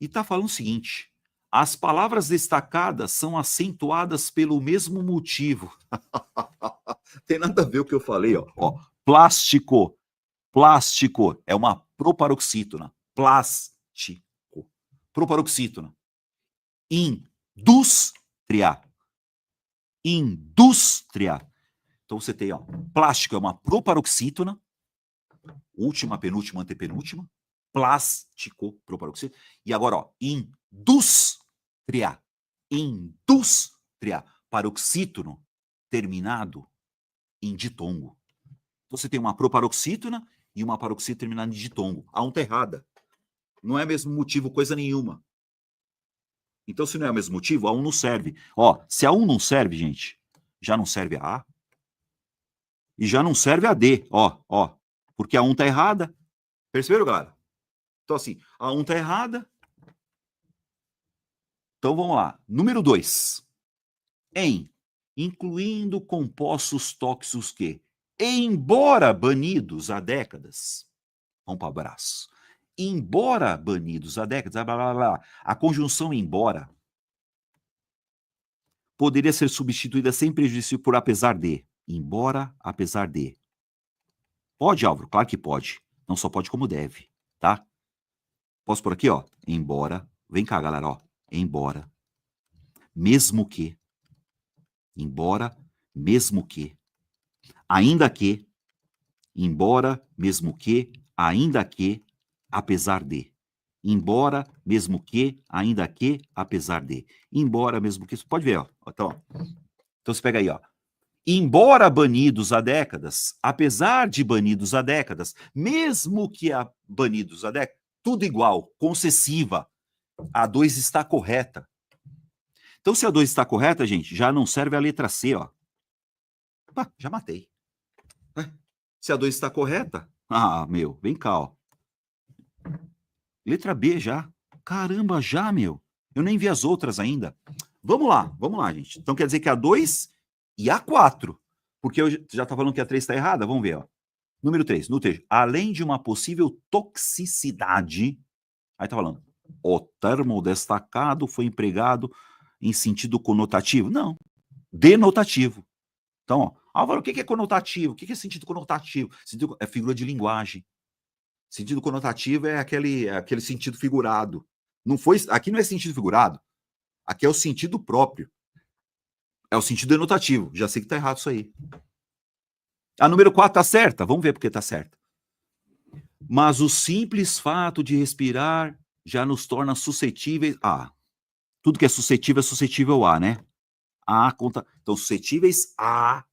E tá falando o seguinte: as palavras destacadas são acentuadas pelo mesmo motivo. Tem nada a ver o que eu falei, ó. Plástico. Plástico é uma proparoxítona. Plástico. Proparoxítona. Indústria. Indústria. Então você tem, plástico é uma proparoxítona. Última, penúltima, antepenúltima. Plástico, proparoxítona. E agora, indústria. Indústria. Paroxítono terminado em ditongo. Então você tem uma proparoxítona e uma paroxítona terminada em ditongo. A um tá errada. Não é mesmo motivo coisa nenhuma. Então, se não é o mesmo motivo, a 1 não serve. Se a 1 não serve, gente, já não serve a A. E já não serve a D. Porque a 1 tá errada. Perceberam, galera? Então, assim, a 1 tá errada. Então, vamos lá. Número 2. Incluindo compostos tóxicos que, embora banidos há décadas, vamos para o abraço. Embora banidos há décadas, blá, blá, blá, a conjunção embora poderia ser substituída sem prejuízo por apesar de. Embora, apesar de. Pode, Álvaro? Claro que pode. Não só pode como deve, tá? Posso por aqui, embora. Vem cá, galera, embora. Mesmo que. Embora, mesmo que. Ainda que. Embora, mesmo que. Ainda que. Apesar de. Embora, mesmo que, ainda que, apesar de. Embora, mesmo que. Pode ver, Então você pega aí, Embora banidos há décadas, apesar de banidos há décadas, mesmo que banidos há décadas, tudo igual, concessiva. A 2 está correta. Então, se a 2 está correta, gente, já não serve a letra C, já matei. Se a 2 está correta, vem cá, Letra B já. Caramba, já, meu. Eu nem vi as outras ainda. Vamos lá, gente. Então quer dizer que a 2 e a 4. Porque eu já tá falando que a 3 está errada. Vamos ver, Número 3. No texto. Além de uma possível toxicidade. Aí tá falando. O termo destacado foi empregado em sentido conotativo. Não. Denotativo. Então, Álvaro, o que é conotativo? O que é sentido conotativo? É figura de linguagem. Sentido conotativo é aquele sentido figurado. Aqui não é sentido figurado. Aqui é o sentido próprio. É o sentido denotativo. Já sei que está errado isso aí. A número 4 tá certa? Vamos ver porque tá certa. Mas o simples fato de respirar já nos torna suscetíveis a... Tudo que é suscetível a, né? Então, suscetíveis à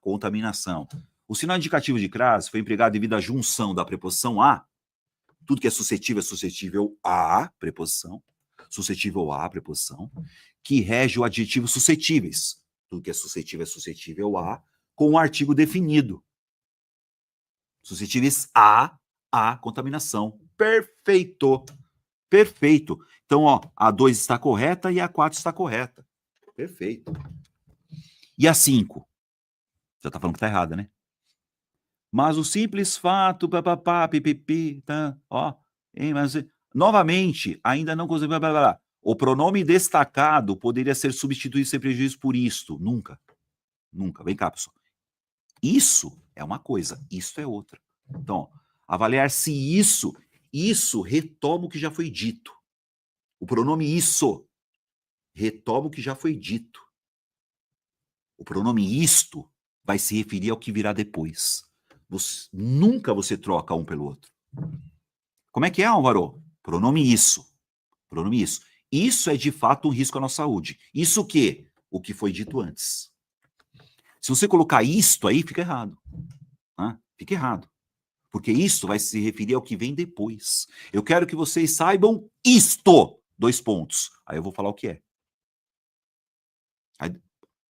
contaminação. O sinal indicativo de crase foi empregado devido à junção da preposição a. Tudo que é suscetível à preposição. Suscetível à preposição. Que rege o adjetivo suscetíveis. Tudo que é suscetível a, com o artigo definido. Suscetíveis à contaminação. Perfeito. Perfeito. Então, ó, a 2 está correta e a 4 está correta. Perfeito. E a 5? Já está falando que está errada, né? Mas o simples fato, papapá, pipipi, tá, ó, mas, novamente, ainda não conseguiu, o pronome destacado poderia ser substituído sem prejuízo por isto. Nunca. Nunca. Vem cá, pessoal. Isso é uma coisa, isso é outra. Então, avaliar se isso retoma o que já foi dito. O pronome isso retoma o que já foi dito. O pronome isto vai se referir ao que virá depois. Nunca você troca um pelo outro. Como é que é, Álvaro? Pronome isso. Pronome isso. Isso é de fato um risco à nossa saúde. Isso o quê? O que foi dito antes. Se você colocar isto aí, fica errado. Né? Fica errado. Porque isto vai se referir ao que vem depois. Eu quero que vocês saibam isto. 2 pontos. Aí eu vou falar o que é. Aí,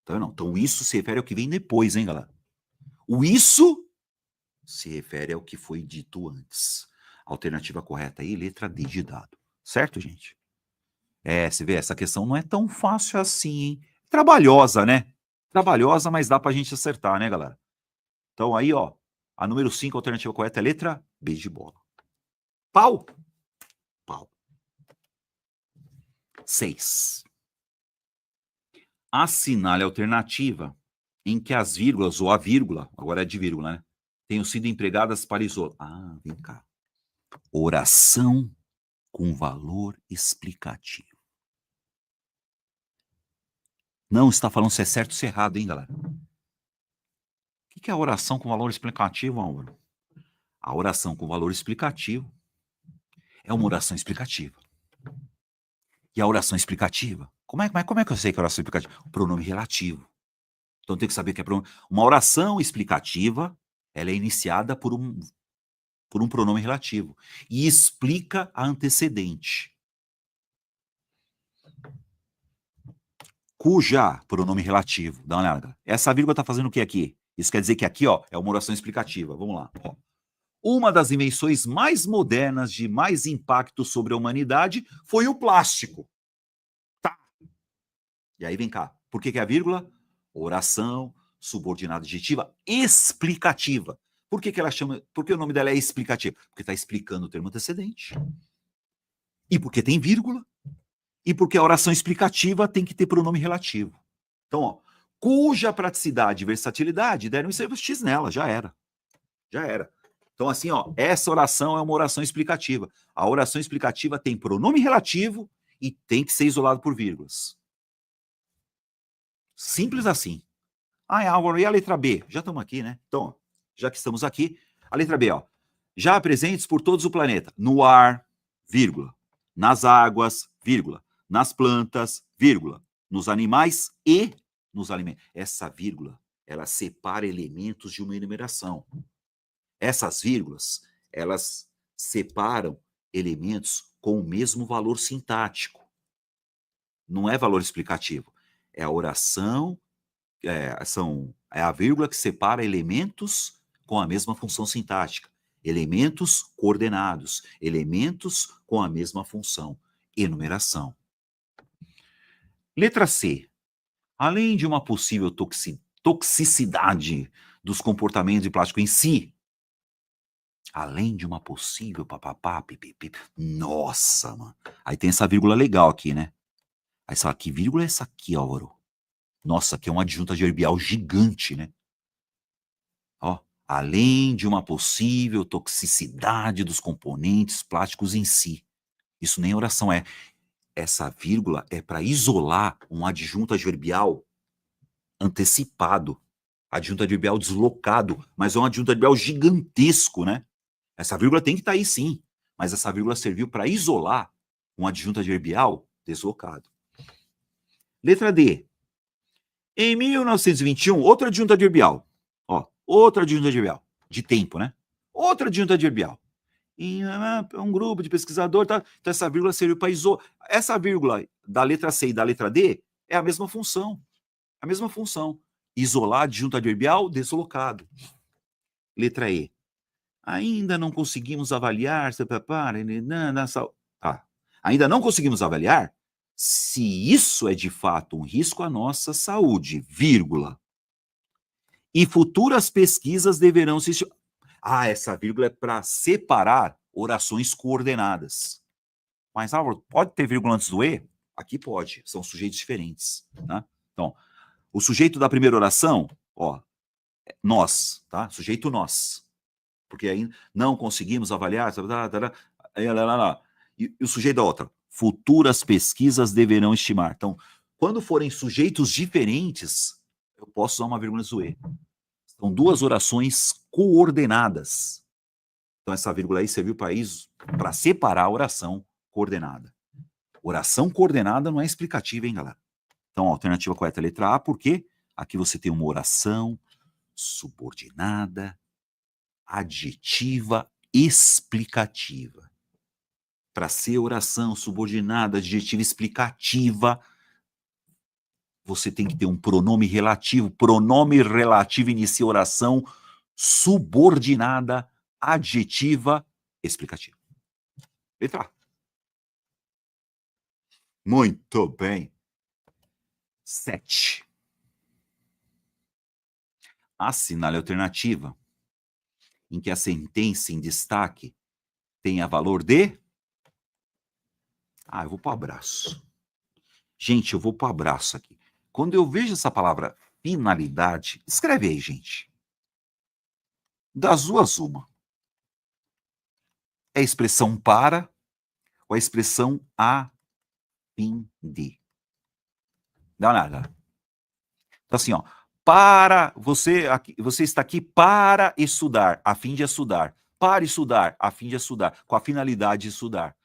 então isso se refere ao que vem depois, hein, galera? O isso se refere ao que foi dito antes. Alternativa correta aí, letra D de dado. Certo, gente? Você vê, essa questão não é tão fácil assim, hein? Trabalhosa, né? Trabalhosa, mas dá pra gente acertar, né, galera? Então aí, ó, a número 5, a alternativa correta é letra B de bola. Pau. Pau. 6. Assinale a alternativa em que as vírgulas ou a vírgula, agora é de vírgula, né? Tenham sido empregadas para isolar. Ah, vem cá. Oração com valor explicativo. Não está falando se é certo ou se é errado, hein, galera? O que é a oração com valor explicativo, Álvaro? A oração com valor explicativo é uma oração explicativa. E a oração explicativa? Como é que eu sei que é oração explicativa? O pronome relativo. Então tem que saber que é pronome. Uma oração explicativa, ela é iniciada por um pronome relativo e explica a antecedente. Cuja, pronome relativo. Dá uma olhada. Essa vírgula está fazendo o que aqui? Isso quer dizer que aqui, ó, é uma oração explicativa. Vamos lá. Ó. Uma das invenções mais modernas de mais impacto sobre a humanidade foi o plástico. Tá. E aí vem cá. Por que é a vírgula? Oração subordinada adjetiva explicativa. Por que ela chama? Porque o nome dela é explicativa? Porque está explicando o termo antecedente. E porque tem vírgula. E porque a oração explicativa tem que ter pronome relativo. Então, ó, cuja praticidade e versatilidade deram isso X nela, já era. Já era. Então, assim, ó, essa oração é uma oração explicativa. A oração explicativa tem pronome relativo e tem que ser isolado por vírgulas. Simples assim. Ah, Álvaro, e a letra B? Já estamos aqui, né? Então, ó, já que estamos aqui, a letra B, ó. Já presentes por todos o planeta. No ar, vírgula. Nas águas, vírgula. Nas plantas, vírgula. Nos animais e nos alimentos. Essa vírgula, ela separa elementos de uma enumeração. Essas vírgulas, elas separam elementos com o mesmo valor sintático. Não é valor explicativo. É a oração, é a vírgula que separa elementos com a mesma função sintática. Elementos coordenados, elementos com a mesma função. Enumeração. Letra C. Além de uma possível toxicidade dos comportamentos de plástico em si, além de uma possível papapá, pipipi, nossa, mano. Aí tem essa vírgula legal aqui, né? Aí você fala, que vírgula é essa aqui, Álvaro? Nossa, aqui é uma adjunta adverbial gigante, né? Ó, além de uma possível toxicidade dos componentes plásticos em si. Isso nem oração é. Essa vírgula é para isolar um adjunto adverbial antecipado. Adjunto adverbial deslocado, mas é um adjunto adverbial gigantesco, né? Essa vírgula tem que estar aí sim, mas essa vírgula serviu para isolar um adjunto adverbial deslocado. Letra D. Em 1921, outro adjunto adverbial. Ó, outro adjunto adverbial. De tempo, né? Outro adjunto adverbial. Em um grupo de pesquisador, tá? Então essa vírgula serviu para isolar. Essa vírgula da letra C e da letra D é a mesma função. A mesma função. Isolar adjunto adverbial deslocado. Letra E. Ainda não conseguimos avaliar. Ainda não conseguimos avaliar se isso é de fato um risco à nossa saúde, vírgula. E futuras pesquisas deverão se... essa vírgula é para separar orações coordenadas. Mas, Álvaro, pode ter vírgula antes do E? Aqui pode, são sujeitos diferentes. Tá? Então, o sujeito da primeira oração, ó, nós, tá? Sujeito nós. Porque aí não conseguimos avaliar, e o sujeito da outra, futuras pesquisas deverão estimar. Então, quando forem sujeitos diferentes, eu posso usar uma vírgula antes do E. São duas orações coordenadas. Então, essa vírgula aí serviu para separar a oração coordenada. Oração coordenada não é explicativa, hein, galera? Então, a alternativa correta é a letra A, porque aqui você tem uma oração subordinada, adjetiva, explicativa. Para ser oração subordinada, adjetiva, explicativa, você tem que ter um pronome relativo. Pronome relativo inicia oração subordinada, adjetiva, explicativa. Letra A. Muito bem. 7. Assinale a alternativa em que a sentença em destaque tenha valor de... eu vou para o abraço. Gente, eu vou para o abraço aqui. Quando eu vejo essa palavra finalidade, escreve aí, gente. Das duas, uma. É a expressão para ou a expressão a fim de? Dá uma olhada. Então assim, ó. Para você está aqui para estudar, a fim de estudar. Para estudar, a fim de estudar, com a finalidade de estudar.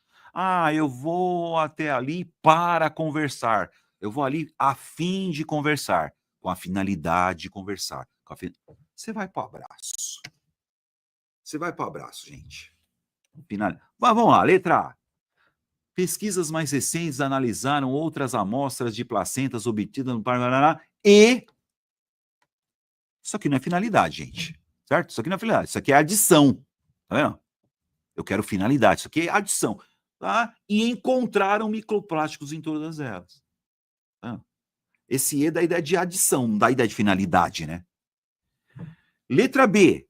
Eu vou até ali para conversar. Eu vou ali a fim de conversar, com a finalidade de conversar. Você vai para o abraço. Você vai para o abraço, gente. Vamos lá, letra A. Pesquisas mais recentes analisaram outras amostras de placentas obtidas no Paraná e... Isso aqui não é finalidade, gente. Certo? Isso aqui não é finalidade. Isso aqui é adição. Tá vendo? Eu quero finalidade. Isso aqui é adição. Tá? E encontraram microplásticos em todas elas. Tá? Esse E dá ideia de adição, não dá ideia de finalidade, né? Letra B.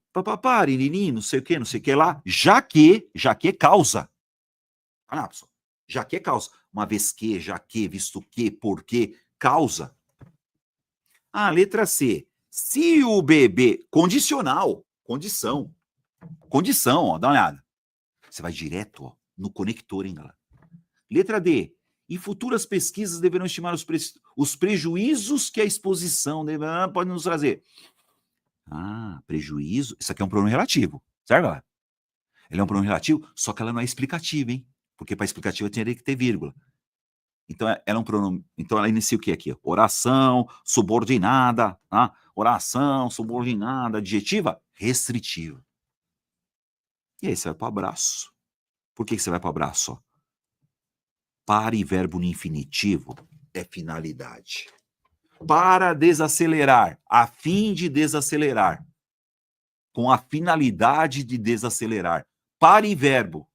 Não sei o que lá. Já que causa. Pessoal. Já que causa. Uma vez que, já que, visto que, porque, causa. Letra C. Se o bebê... Condicional. Condição, ó, dá uma olhada. Você vai direto, ó, no conector, hein, galera? Letra D. E futuras pesquisas deverão estimar os prejuízos que a exposição pode nos trazer. Prejuízo. Isso aqui é um pronome relativo, certo, galera? Ele é um pronome relativo, só que ela não é explicativa, hein? Porque para explicativa teria que ter vírgula. Então, ela é um pronome. Então, ela inicia o que aqui? Oração subordinada, tá? Oração subordinada, adjetiva, restritiva. E aí, você vai para o abraço. Por que você vai para o abraço? Para e verbo no infinitivo é finalidade. Para desacelerar, a fim de desacelerar. Com a finalidade de desacelerar. Para e verbo,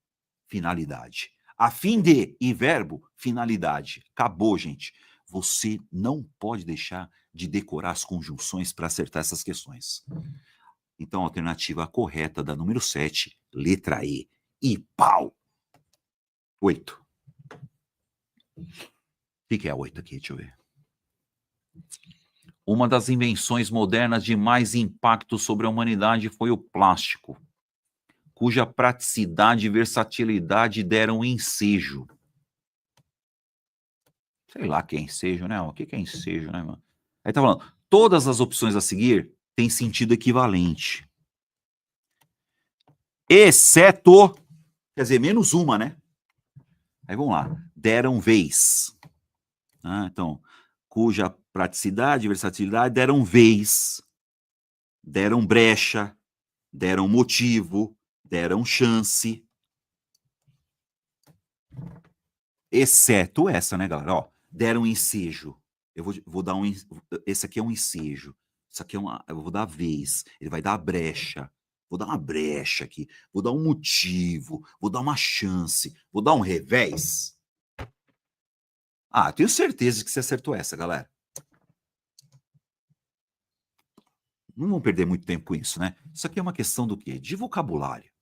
finalidade. A fim de e verbo, finalidade. Acabou, gente. Você não pode deixar de decorar as conjunções para acertar essas questões. Então, a alternativa correta da número 7, letra E. E pau! 8. O que é a 8 aqui? Deixa eu ver. Uma das invenções modernas de mais impacto sobre a humanidade foi o plástico, cuja praticidade e versatilidade deram ensejo. Sei lá que é ensejo, né? O que é ensejo, né, mano? Aí tá falando, todas as opções a seguir tem sentido equivalente. Exceto, quer dizer, menos uma, né? Aí vamos lá. Deram vez. Então, cuja praticidade e versatilidade deram vez, deram brecha, deram motivo, deram chance. Exceto essa, né, galera? Ó, deram ensejo. Eu vou dar um. Esse aqui é um ensejo. Isso aqui é uma. Eu vou dar vez. Ele vai dar a brecha. Vou dar uma brecha aqui. Vou dar um motivo. Vou dar uma chance. Vou dar um revés. Tenho certeza que você acertou essa, galera. Não vamos perder muito tempo com isso, né? Isso aqui é uma questão do quê? De vocabulário.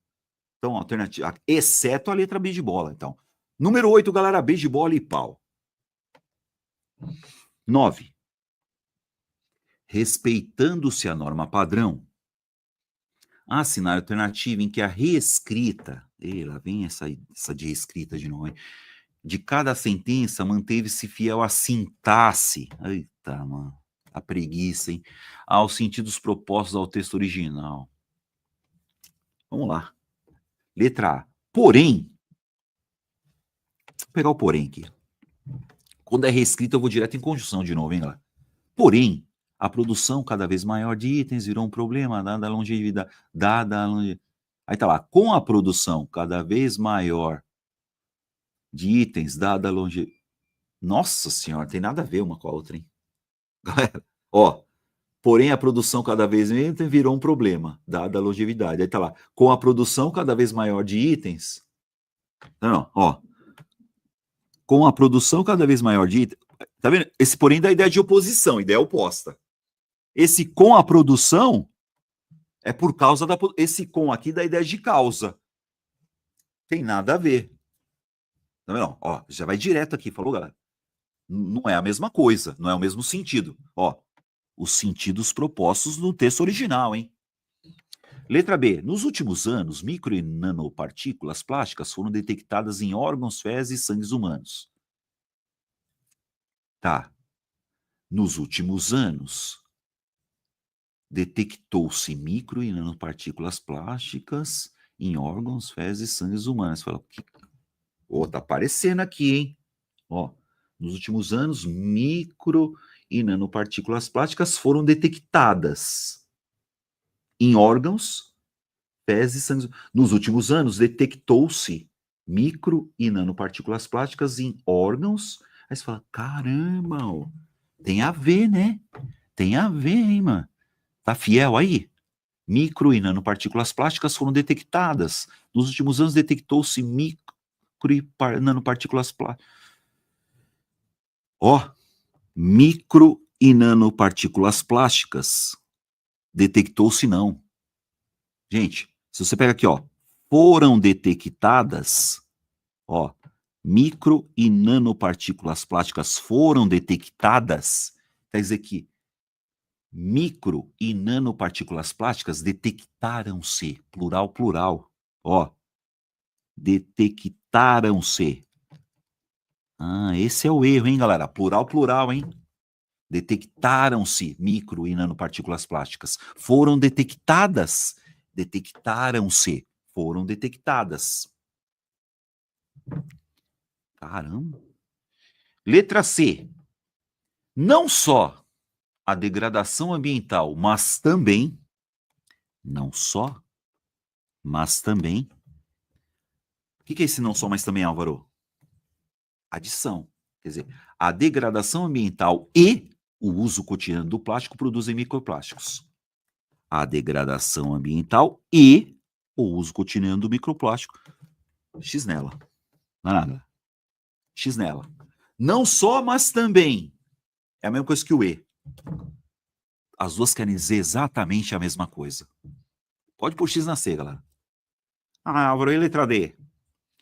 Então, alternativa, exceto a letra B de bola, então. Número 8, galera, B de bola e pau. 9. Respeitando-se a norma padrão, assinar a alternativa em que a reescrita, lá vem essa de reescrita de novo, hein? De cada sentença manteve-se fiel à sintaxe. Eita, mano. A preguiça, hein? Aos sentidos propostos ao texto original. Vamos lá. Letra A. Porém, vou pegar o porém aqui. Quando é reescrito, eu vou direto em conjunção de novo, hein, galera? Porém, a produção cada vez maior de itens virou um problema, dada a longevidade. Aí tá lá. Com a produção cada vez maior de itens, dada a longevidade. Nossa senhora, tem nada a ver uma com a outra, hein? Galera, ó. Porém, a produção cada vez maior virou um problema, dada a longevidade. Aí tá lá. Com a produção cada vez maior de itens. Não, ó. Com a produção cada vez maior de itens. Tá vendo? Esse porém dá ideia de oposição, ideia oposta. Esse com a produção é por causa da. Esse com aqui dá ideia de causa. Tem nada a ver. Tá vendo? Ó, já vai direto aqui, falou, galera? Não é a mesma coisa, não é o mesmo sentido. Ó, os sentidos propostos no texto original, hein? Letra B. Nos últimos anos, micro e nanopartículas plásticas foram detectadas em órgãos, fezes e sangues humanos. Tá. Nos últimos anos, detectou-se micro e nanopartículas plásticas em órgãos, fezes e sangues humanos. Fala, tá aparecendo aqui, hein? Ó, nos últimos anos, micro e nanopartículas plásticas foram detectadas em órgãos, fezes e sangue. Nos últimos anos, detectou-se micro e nanopartículas plásticas em órgãos. Aí você fala, caramba, ó, tem a ver, né? Tem a ver, hein, mano? Tá fiel aí? Micro e nanopartículas plásticas foram detectadas. Nos últimos anos, detectou-se micro e nanopartículas plásticas. Ó, micro e nanopartículas plásticas. Detectou-se não. Gente, se você pega aqui, ó, foram detectadas, ó, micro e nanopartículas plásticas foram detectadas, quer dizer que micro e nanopartículas plásticas detectaram-se, plural, plural, ó, detectaram-se. Esse é o erro, hein, galera? Plural, plural, hein? Detectaram-se micro e nanopartículas plásticas. Foram detectadas. Detectaram-se. Foram detectadas. Caramba. Letra C. Não só a degradação ambiental, mas também. Não só, mas também. O que é esse não só, mas também, Álvaro? Adição. Quer dizer, a degradação ambiental e o uso cotidiano do plástico produzem microplásticos. A degradação ambiental e o uso cotidiano do microplástico. X nela. Não é nada. X nela. Não só, mas também. É a mesma coisa que o E. As duas querem dizer exatamente a mesma coisa. Pode pôr X na C, galera. Álvaro, e letra D?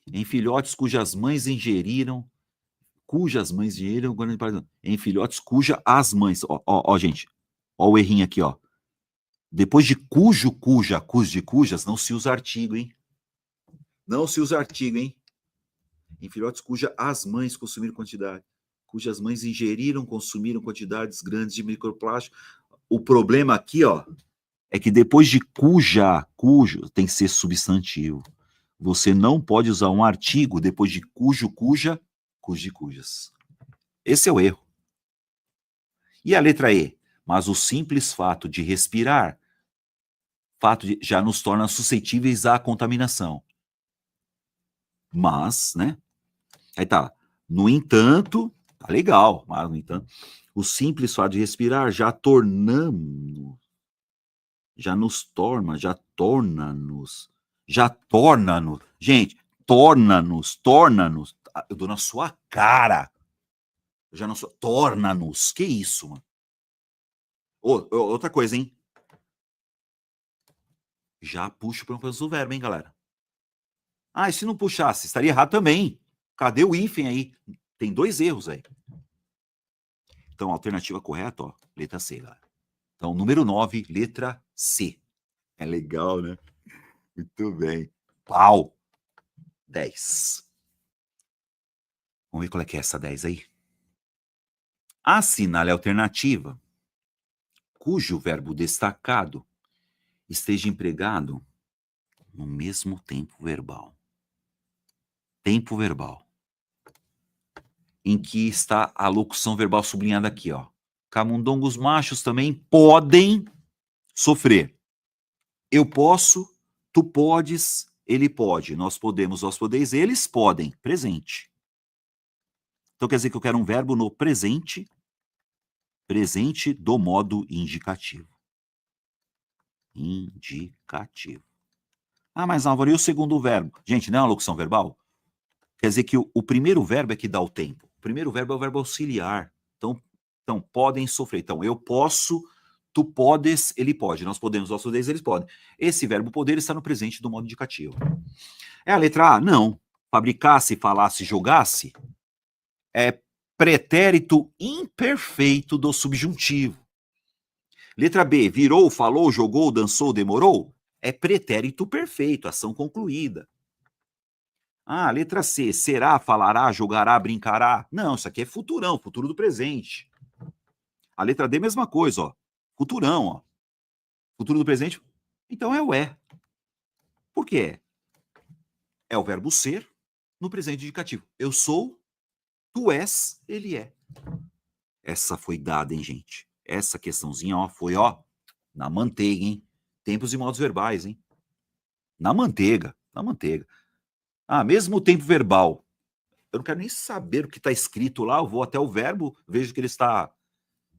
Em filhotes cujas mães ingeriram. Em filhotes as mães. Ó, gente. Ó o errinho aqui, ó. Depois de cujo, cuja, de cujas, não se usa artigo, hein? Não se usa artigo, hein? Em filhotes as mães consumiram quantidade. Cujas mães consumiram quantidades grandes de microplástico. O problema aqui, ó, é que depois de cujo, tem que ser substantivo. Você não pode usar um artigo depois de cujo, cuja, cuji, cujas. Esse é o erro. E a letra E? Mas o simples fato de respirar, já nos torna suscetíveis à contaminação. Mas, né? Aí tá. No entanto, tá legal, mas no entanto, o simples fato de respirar já tornamos, já torna-nos. Gente, torna-nos. Eu dou na sua cara. Eu já não sou. Torna-nos. Que isso, mano? Outra coisa, hein? Já puxo para o verbo, hein, galera? Ah, e se não puxasse, estaria errado também. Cadê o hífen aí? Tem 2 erros aí. Então, a alternativa correta, ó, letra C, galera. Então, número 9, letra C. É legal, né? Muito bem. Pau. 10. Vamos ver qual é que é essa 10 aí. Assinale a alternativa cujo verbo destacado esteja empregado no mesmo tempo verbal. Tempo verbal. Em que está a locução verbal sublinhada aqui, ó. Camundongos machos também podem sofrer. Eu posso, tu podes, ele pode. Nós podemos, vós podeis, eles podem. Presente. Então quer dizer que eu quero um verbo no presente do modo indicativo. Indicativo. Ah, mas Álvaro, e o segundo verbo? Gente, não é uma locução verbal? Quer dizer que o primeiro verbo é que dá o tempo. O primeiro verbo é o verbo auxiliar. Então podem sofrer. Então, eu posso, tu podes, ele pode. Nós podemos, nós podemos, eles podem. Esse verbo poder está no presente do modo indicativo. É a letra A? Não. Fabricasse, falasse, jogasse é pretérito imperfeito do subjuntivo. Letra B, virou, falou, jogou, dançou, demorou, é pretérito perfeito, ação concluída. Ah, letra C, será, falará, jogará, brincará. Não, isso aqui é futurão, futuro do presente. A letra D, mesma coisa, ó. Futurão, ó. Futuro do presente, então é o é. Por que é? É o verbo ser no presente indicativo. Eu sou, tu és, ele é. Essa foi dada, hein, gente? Essa questãozinha, ó, foi, ó, na manteiga, hein? Tempos e modos verbais, hein? Na manteiga, na manteiga. Ah, mesmo o tempo verbal. Eu não quero nem saber o que está escrito lá, eu vou até o verbo, vejo que ele está...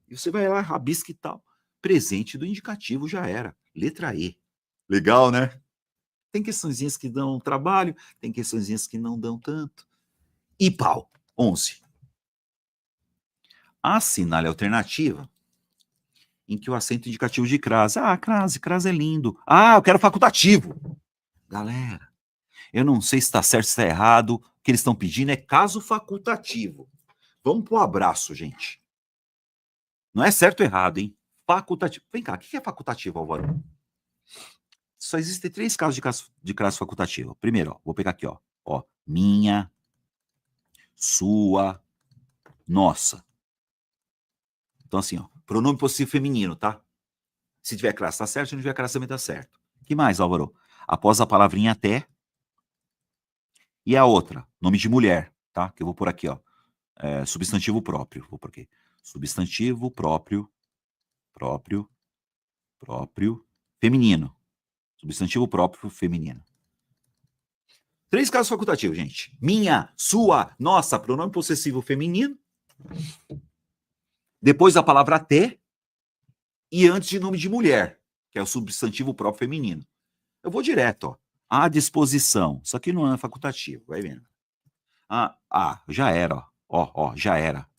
E você vai lá, rabisca e tal. Presente do indicativo já era. Letra E. Legal, né? Tem questõezinhas que dão trabalho, tem questõezinhas que não dão tanto. E pau. 11. Assinale a alternativa em que o acento indicativo de crase. Ah, crase é lindo. Ah, eu quero facultativo. Galera, eu não sei se está certo, se está errado. O que eles estão pedindo é caso facultativo. Vamos pro abraço, gente. Não é certo ou errado, hein? Facultativo. Vem cá, o que é facultativo, Álvaro? Só existem 3 casos de crase facultativa. Primeiro, ó, vou pegar aqui, ó. Ó, minha, sua, nossa. Então, assim, ó, pronome possessivo feminino, tá? Se tiver crase, tá certo. Se não tiver crase, também tá certo. O que mais, Álvaro? Após a palavrinha até. E a outra, nome de mulher, tá? Que eu vou por aqui, ó. Substantivo próprio. Vou por aqui. Substantivo próprio, feminino. Substantivo próprio, feminino. 3 casos facultativos, gente. Minha, sua, nossa, pronome possessivo feminino. Depois da palavra até. E antes de nome de mulher, que é o substantivo próprio feminino. Eu vou direto, ó. À disposição. Isso aqui não é facultativo, vai vendo. Já era, ó. Ó, já era.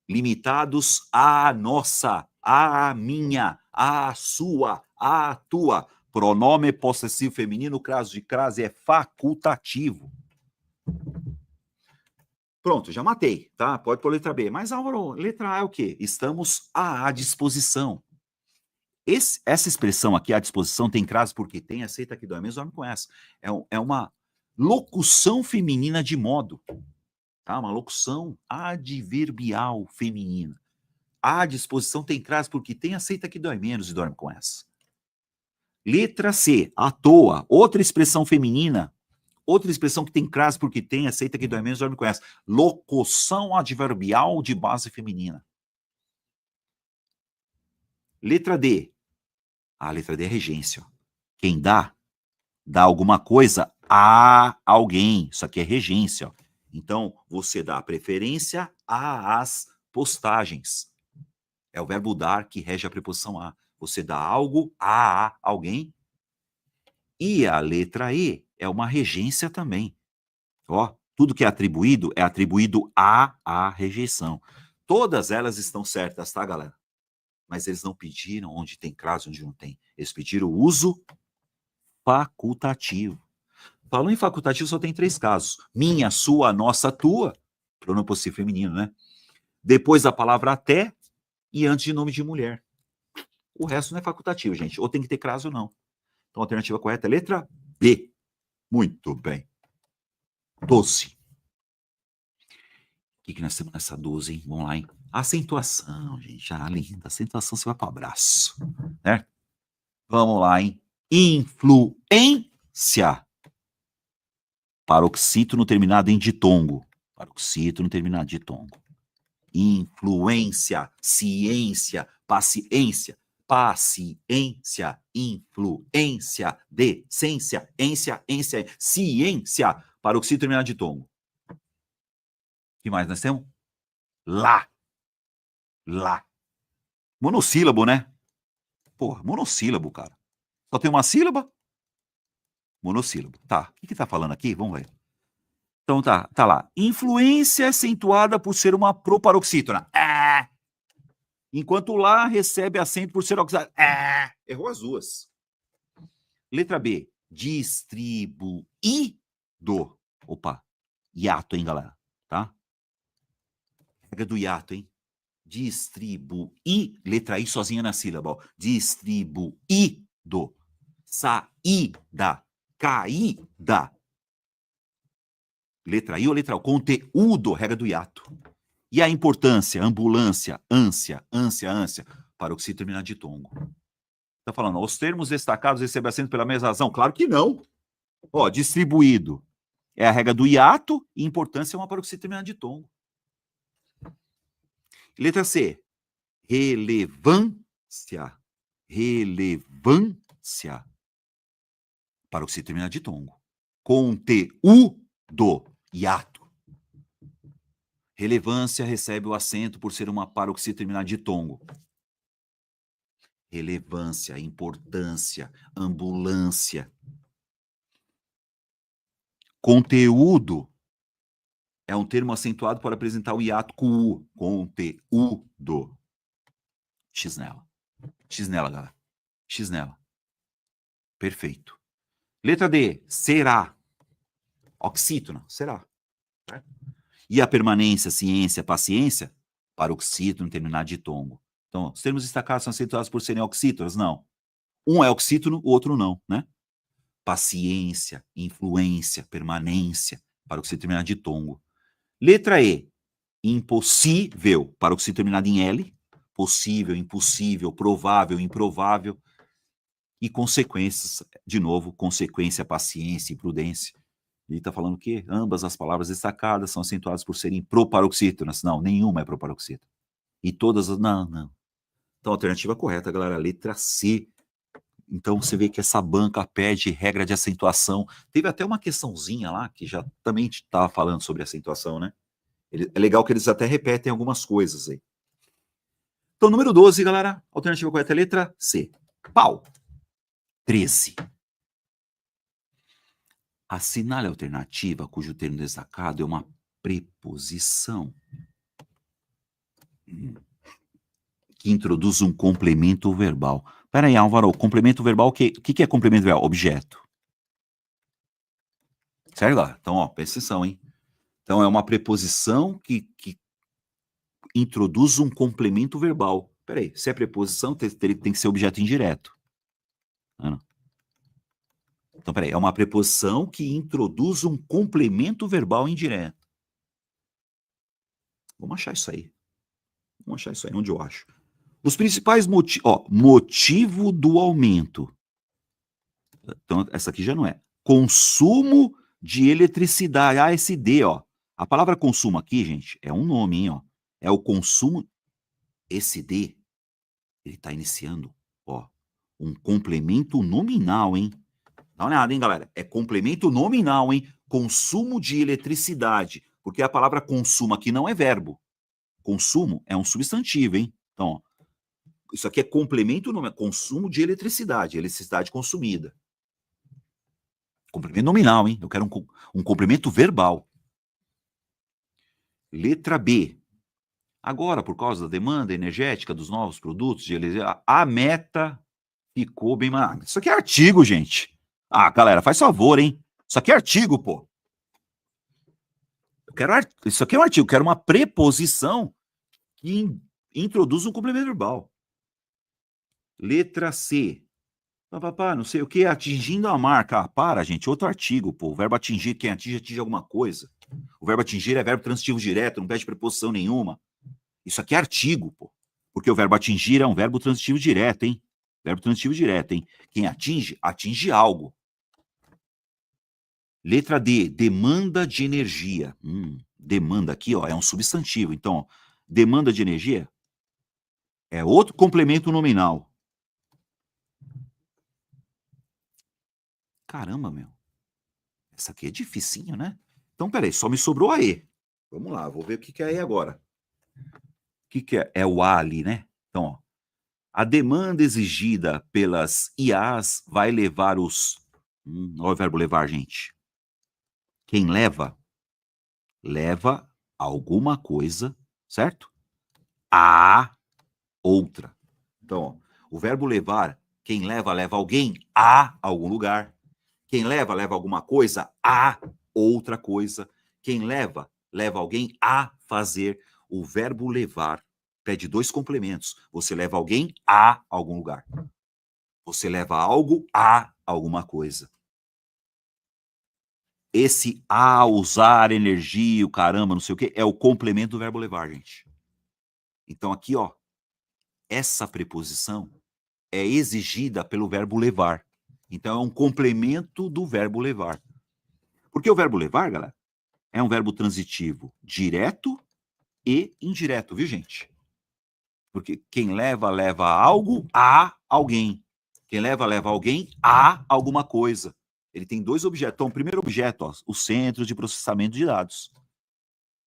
Limitados à nossa, à minha, à sua, à tua. Pronome possessivo feminino, caso de crase é facultativo. Pronto, já matei, tá? Pode pôr letra B. Mas, Álvaro, letra A é o quê? Estamos à disposição. Essa expressão aqui, à disposição, tem crase porque tem, aceita que dói, mesmo não conhece. É uma locução feminina de modo. tá? Uma locução adverbial feminina. A disposição tem crase porque tem, aceita que dói menos e dorme com essa. Letra C, à toa, outra expressão feminina, outra expressão que tem crase porque tem, aceita que dói menos e dorme com essa. Locução adverbial de base feminina. Letra D. A letra D é regência. Quem dá alguma coisa a alguém. Isso aqui é regência. Então, você dá preferência às postagens. É o verbo dar que rege a preposição a. Você dá algo a alguém. E a letra E é uma regência também. Ó, tudo que é atribuído à rejeição. Todas elas estão certas, tá, galera? Mas eles não pediram onde tem crase, onde não tem. Eles pediram o uso facultativo. Falando em facultativo, só tem 3 casos. Minha, sua, nossa, tua. Pronome possessivo feminino, né? Depois da palavra até e antes de nome de mulher. O resto não é facultativo, gente. Ou tem que ter crase ou não. Então, a alternativa correta é letra B. Muito bem. 12. O que nós temos nessa 12, hein? Vamos lá, hein? Acentuação, gente. Ah, linda. Acentuação, você vai para o abraço. Né? Vamos lá, hein? Influência. Paroxítono terminado em ditongo. Paroxítono terminado em ditongo. Influência, ciência, paciência, paciência, influência, decência, ência, ciência. Paroxítono terminado de ditongo. O que mais nós temos? Lá. Lá. Monossílabo, né? Porra, monossílabo, cara. Só tem uma sílaba? Monossílabo. Tá. O que tá falando aqui? Vamos ver. Então tá lá. Influência acentuada por ser uma proparoxítona. Enquanto lá recebe acento por ser oxidado. Errou as duas. Letra B. Distribuído. Opa. Hiato, hein, galera? Tá? Regra do hiato, hein? Distribuir. Letra I sozinha na sílaba. Ó. Distribuído. Saída. Caída. Letra I ou letra O? Conteúdo, regra do hiato. E a importância, ambulância, ânsia, paroxítono terminado de ditongo. Tá falando, ó, os termos destacados recebem acento pela mesma razão? Claro que não. Ó, distribuído é a regra do hiato e importância é uma paroxítono terminado de ditongo. Letra C. Relevância. Relevância. Paroxítono terminado de ditongo. Conteúdo. Hiato. Relevância recebe o acento por ser uma paroxítono terminada de ditongo. Relevância, importância, ambulância. Conteúdo é um termo acentuado para apresentar o hiato com U. Conteúdo. X nela. X nela, galera. X nela. Perfeito. Letra D. Será. Oxítona. Será. E a permanência, ciência, paciência, paroxítono terminado de ditongo. Então, os termos destacados são acentuados por serem oxítonas? Não. Um é oxítono, o outro não, né? Paciência, influência, permanência, paroxítono terminado de ditongo. Letra E. Impossível, paroxítono terminado em L. Possível, impossível, provável, improvável. E consequências, de novo, consequência, paciência e prudência. Ele está falando que ambas as palavras destacadas são acentuadas por serem proparoxítonas. Não, nenhuma é proparoxítona. E todas as... Não. Então, a alternativa correta, galera, letra C. Então, você vê que essa banca pede regra de acentuação. Teve até uma questãozinha lá, que já também estava falando sobre acentuação, né? É legal que eles até repetem algumas coisas aí. Então, número 12, galera, a alternativa correta é letra C. Pau. 13. Assinale a alternativa cujo termo destacado é uma preposição que introduz um complemento verbal. Pera aí, Álvaro, complemento verbal, o que é complemento verbal? Objeto. Certo, galera? Então, ó, presta atenção, hein? Então, é uma preposição que introduz um complemento verbal. Pera aí, se é preposição, tem que ser objeto indireto. Não. Então, peraí, é uma preposição que introduz um complemento verbal indireto. Vamos achar isso aí. Vamos achar isso aí, onde eu acho. Os principais motivos... motivo do aumento. Então, essa aqui já não é. Consumo de eletricidade, ASD, ó. A palavra consumo aqui, gente, é um nome, hein, ó. É o consumo... Esse D, ele tá iniciando, ó, um complemento nominal, hein? Dá uma olhada, hein, galera? É complemento nominal, hein? Consumo de eletricidade. Porque a palavra consumo aqui não é verbo. Consumo é um substantivo, hein? Então, ó, isso aqui é complemento nominal. Consumo de eletricidade. Eletricidade consumida. Complemento nominal, hein? Eu quero um complemento verbal. Letra B. Agora, por causa da demanda energética dos novos produtos de eletricidade, a meta ficou bem mais... Isso aqui é artigo, gente. Ah, galera, faz favor, hein? Isso aqui é artigo, pô. Isso aqui é um artigo. Eu quero uma preposição que introduz um complemento verbal. Letra C. Não sei o que, atingindo a marca. Ah, para, gente, outro artigo, pô. O verbo atingir, quem atinge alguma coisa. O verbo atingir é verbo transitivo direto, não pede preposição nenhuma. Isso aqui é artigo, pô. Porque o verbo atingir é um verbo transitivo direto, hein? Verbo transitivo direto, hein? Quem atinge, atinge algo. Letra D, demanda de energia. Demanda aqui, ó, é um substantivo. Então, ó, demanda de energia é outro complemento nominal. Caramba, meu. Essa aqui é dificinho, né? Então, peraí, só me sobrou a E. Vamos lá, vou ver o que é a E agora. O que é? É o A ali, né? Então, ó, a demanda exigida pelas IAs vai levar os... olha o verbo levar, gente. Quem leva, leva alguma coisa, certo? A outra. Então, ó, o verbo levar, quem leva, leva alguém a algum lugar. Quem leva, leva alguma coisa a outra coisa. Quem leva, leva alguém a fazer. O verbo levar pede dois complementos. Você leva alguém a algum lugar. Você leva algo a alguma coisa. Esse a, usar, energia, o caramba, não sei o quê, é o complemento do verbo levar, gente. Então aqui, ó, essa preposição é exigida pelo verbo levar. Então é um complemento do verbo levar. Porque o verbo levar, galera, é um verbo transitivo direto e indireto, viu, gente? Porque quem leva, leva algo a alguém. Quem leva, leva alguém a alguma coisa. Ele tem dois objetos. Então, o primeiro objeto, ó, o centro de processamento de dados.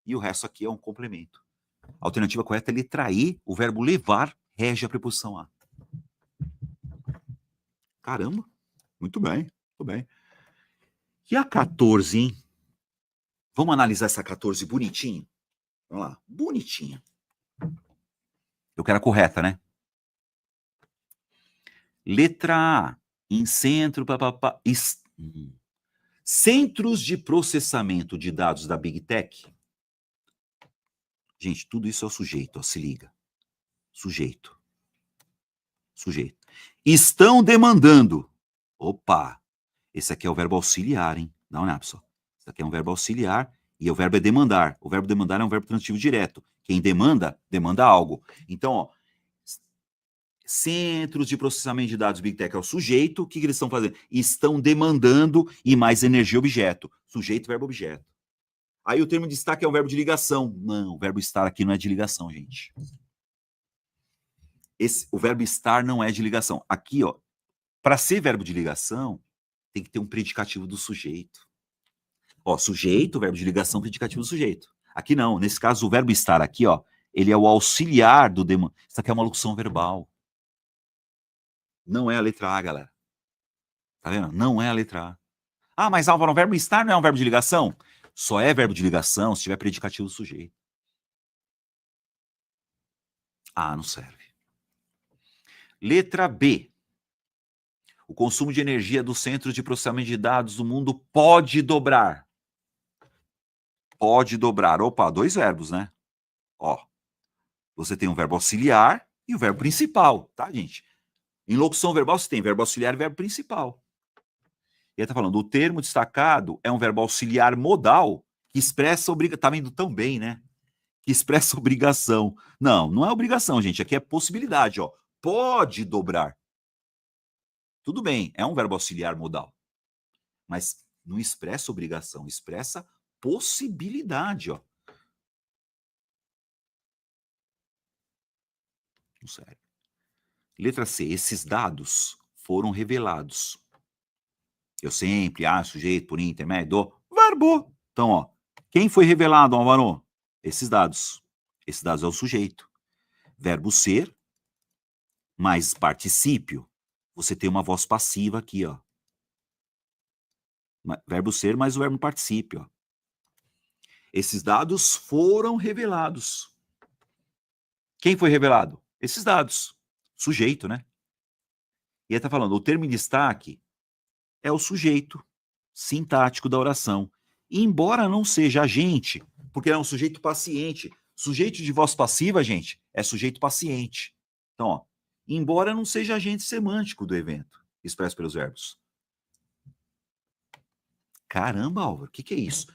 E o resto aqui é um complemento. A alternativa correta é letra E, o verbo levar rege a preposição a. Caramba, muito bem, muito bem. E a 14, hein? Vamos analisar essa 14 bonitinho? Vamos lá, bonitinha. Eu quero a correta, né? Letra A, em centro, papapá, centros de processamento de dados da Big Tech. Gente, tudo isso é o sujeito, ó, se liga. Sujeito. Sujeito. Estão demandando. Opa, esse aqui é o verbo auxiliar, hein? Dá uma olhada, pessoal. Esse aqui é um verbo auxiliar e o verbo é demandar. O verbo demandar é um verbo transitivo direto. Quem demanda, demanda algo. Então, ó, centros de processamento de dados Big Tech é o sujeito. O que eles estão fazendo? Estão demandando e mais energia objeto. Sujeito, verbo, objeto. Aí o termo de destaque é um verbo de ligação. Não, o verbo estar aqui não é de ligação, gente. O verbo estar não é de ligação. Aqui, ó, para ser verbo de ligação, tem que ter um predicativo do sujeito. Ó, sujeito, verbo de ligação, predicativo do sujeito. Aqui não, nesse caso o verbo estar aqui, ó, ele é o auxiliar do demanda. Isso aqui é uma locução verbal. Não é a letra A, galera. Tá vendo? Não é a letra A. Ah, mas Álvaro, o verbo estar não é um verbo de ligação? Só é verbo de ligação se tiver predicativo do sujeito. Ah, não serve. Letra B. O consumo de energia dos centros de processamento de dados do mundo pode dobrar. Pode dobrar. Opa, dois verbos, né? Ó, você tem um verbo auxiliar e o verbo principal, tá, gente? Em locução verbal você tem verbo auxiliar e verbo principal. E ele tá falando, o termo destacado é um verbo auxiliar modal que expressa obrigação. Tá vendo tão bem, né? que expressa obrigação. Não, não é obrigação, gente. Aqui é possibilidade, ó. Pode dobrar. Tudo bem, é um verbo auxiliar modal. Mas não expressa obrigação, expressa possibilidade, ó. Sério. Letra C. Esses dados foram revelados. Eu sempre, sujeito, por intermédio do verbo. Então, ó, quem foi revelado, Álvaro? Esses dados. Esses dados é o sujeito. Verbo ser mais particípio. Você tem uma voz passiva aqui, ó. Verbo ser mais o verbo particípio, ó. Esses dados foram revelados. Quem foi revelado? Esses dados. Sujeito, né? E aí tá falando, o termo em destaque é o sujeito sintático da oração. E embora não seja agente, porque é um sujeito paciente. Sujeito de voz passiva, gente, é sujeito paciente. Então, ó, embora não seja agente semântico do evento, expresso pelos verbos. Caramba, Álvaro, o que é isso?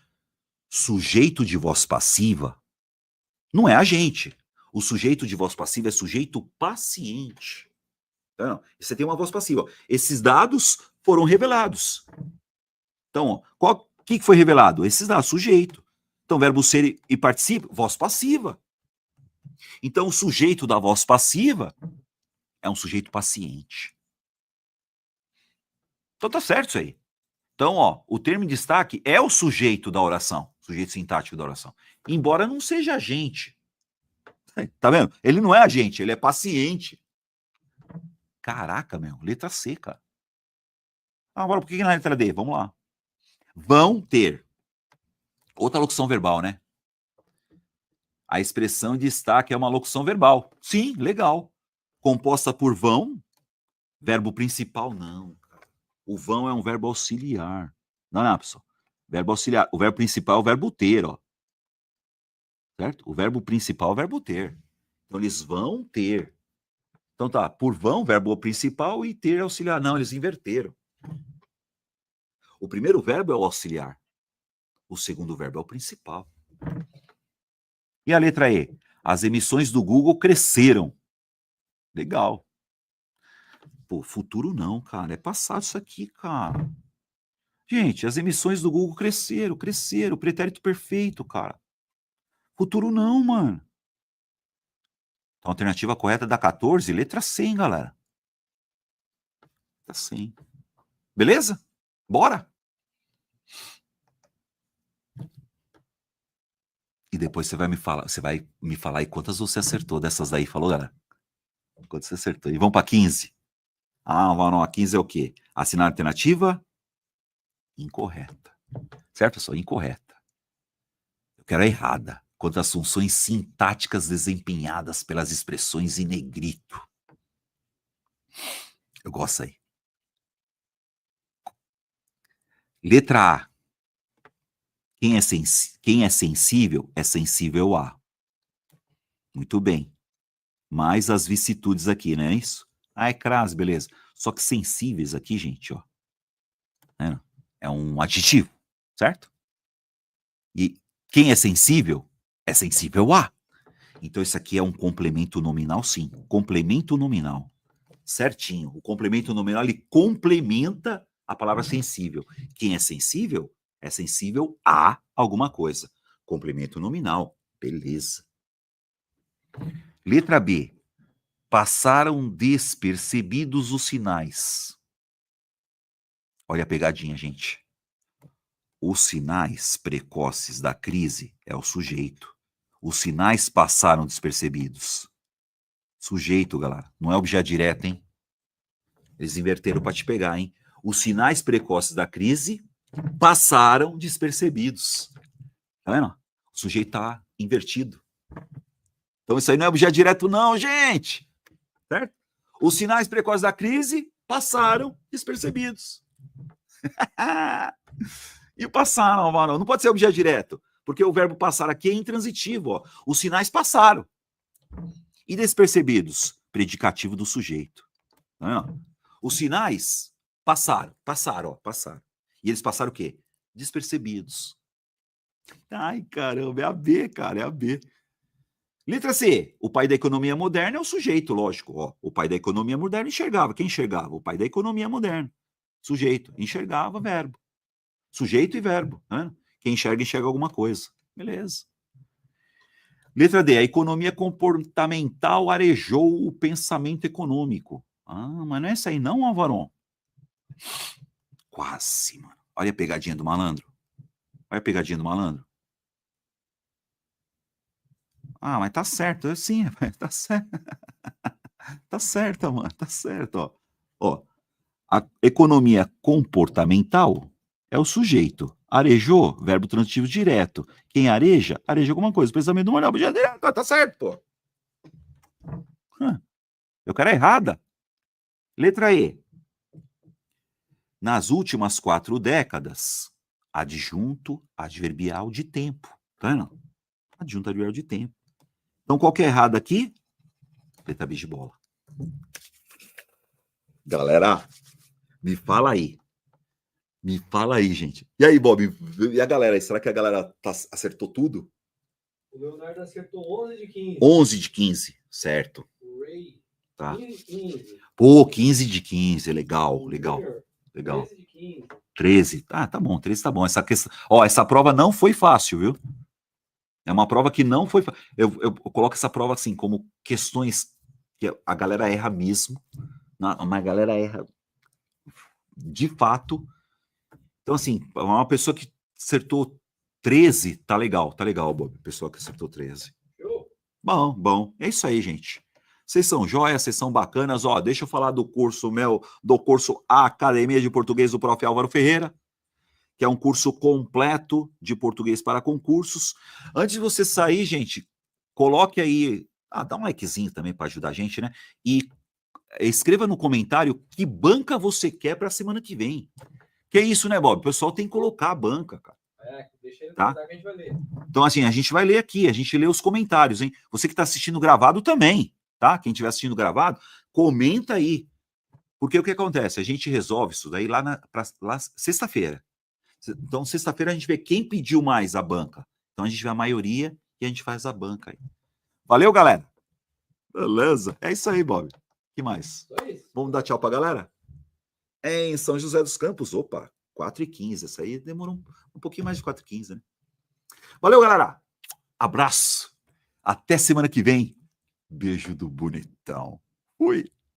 Sujeito de voz passiva não é agente. O sujeito de voz passiva é sujeito paciente. Então, você tem uma voz passiva. Esses dados foram revelados. Então, o que foi revelado? Esses dados, sujeito. Então, verbo ser e participa, voz passiva. Então, o sujeito da voz passiva é um sujeito paciente. Então, tá certo isso aí. Então, ó, o termo em destaque é o sujeito da oração, sujeito sintático da oração. Embora não seja agente. Tá vendo? Ele não é agente, ele é paciente. Caraca, meu, letra C, cara. Agora, por que na letra D? Vamos lá. Vão ter. Outra locução verbal, né? A expressão de destaque é uma locução verbal. Sim, legal. Composta por vão, verbo principal, não. O vão é um verbo auxiliar. Não, pessoal. Verbo auxiliar. O verbo principal é o verbo ter, ó. Certo? O verbo principal é o verbo ter. Então, eles vão ter. Então, tá. Por vão, verbo principal e ter auxiliar. Não, eles inverteram. O primeiro verbo é o auxiliar. O segundo verbo é o principal. E a letra E? As emissões do Google cresceram. Legal. Pô, futuro não, cara. É passado isso aqui, cara. Gente, as emissões do Google cresceram. Pretérito perfeito, cara. Futuro não, mano. Então, a alternativa correta da 14, letra C, hein, galera. Letra C, hein? Beleza? Bora? E depois você vai me falar aí quantas você acertou dessas daí, falou, galera? Quantas você acertou? E vamos para 15. Não, a 15 é o quê? Assinar a alternativa? Incorreta. Certo, pessoal? Incorreta. Eu quero a errada. Quanto às funções sintáticas desempenhadas pelas expressões em negrito. Eu gosto aí. Letra A. Quem é sensível é sensível a. Muito bem. Mais as vicissitudes aqui, não é isso? É crase, beleza. Só que sensíveis aqui, gente, ó. É um adjetivo, certo? E quem é sensível a. Então, isso aqui é um complemento nominal, sim. Complemento nominal. Certinho. O complemento nominal, ele complementa a palavra sensível. Quem é sensível a alguma coisa. Complemento nominal. Beleza. Letra B. Passaram despercebidos os sinais. Olha a pegadinha, gente. Os sinais precoces da crise é o sujeito. Os sinais passaram despercebidos. Sujeito, galera. Não é objeto direto, hein? Eles inverteram para te pegar, hein? Os sinais precoces da crise passaram despercebidos. Tá vendo? O sujeito tá invertido. Então isso aí não é objeto direto não, gente. Certo? Os sinais precoces da crise passaram despercebidos. E passaram, mano. Não pode ser objeto direto, porque o verbo passar aqui é intransitivo. Ó. Os sinais passaram. E despercebidos? Predicativo do sujeito. Não. Os sinais passaram. E eles passaram o quê? Despercebidos. Ai, caramba, é a B, cara, é a B. Letra C, o pai da economia moderna é o sujeito, lógico. Ó, o pai da economia moderna enxergava. Quem enxergava? O pai da economia moderna. Sujeito. Enxergava, verbo. Sujeito e verbo. Né? Quem enxerga, enxerga alguma coisa. Beleza. Letra D, a economia comportamental arejou o pensamento econômico. Ah, mas não é essa aí não, Alvaron? Quase, mano. Olha a pegadinha do malandro. Olha a pegadinha do malandro. Ah, mas tá certo. Sim, tá certo. Tá certo, mano. Tá certo, ó. Ó, a economia comportamental é o sujeito. Arejou, verbo transitivo direto. Quem areja, areja alguma coisa. Pensamento do manual, objeto direto. Tá certo, pô. Eu quero a errada. Letra E. Nas últimas 4 décadas, adjunto adverbial de tempo. Tá vendo? Adjunto adverbial de tempo. Então, qual que é errado aqui? Letra B de bola. Galera, me fala aí. Me fala aí, gente. E aí, Bob? E a galera aí? Será que a galera acertou tudo? O Leonardo acertou 11 de 15. 11 de 15, certo. O Ray, Tá. 15 de 15. Pô, 15 de 15, legal, O legal, Junior, legal. 13 de 15. 13, tá bom, 13 tá bom. Essa questão, ó, essa prova não foi fácil, viu? É uma prova que não foi fácil. Eu coloco essa prova assim, como questões que a galera erra mesmo, mas a galera erra de fato. Então, assim, uma pessoa que acertou 13, tá legal, Bob. Pessoa que acertou 13. Show. Bom, bom. É isso aí, gente. Vocês são joias, vocês são bacanas. Ó, deixa eu falar do curso do curso Academia de Português do Prof. Álvaro Ferreira, que é um curso completo de português para concursos. Antes de você sair, gente, coloque aí, dá um likezinho também para ajudar a gente, né? E escreva no comentário que banca você quer para a semana que vem. Que é isso, né, Bob? O pessoal tem que colocar a banca, cara. Deixa ele Tá? que a gente vai ler. Então, assim, a gente vai ler aqui, a gente lê os comentários, hein? Você que está assistindo gravado também, tá? Quem estiver assistindo gravado, comenta aí. Porque o que acontece? A gente resolve isso daí lá sexta-feira. Então, sexta-feira a gente vê quem pediu mais a banca. Então, a gente vê a maioria e a gente faz a banca aí. Valeu, galera? Beleza? É isso aí, Bob. O que mais? Só isso. Vamos dar tchau pra galera? Em São José dos Campos, opa, 4h15. Essa aí demorou um pouquinho mais de 4h15, né? Valeu, galera. Abraço. Até semana que vem. Beijo do bonitão. Fui.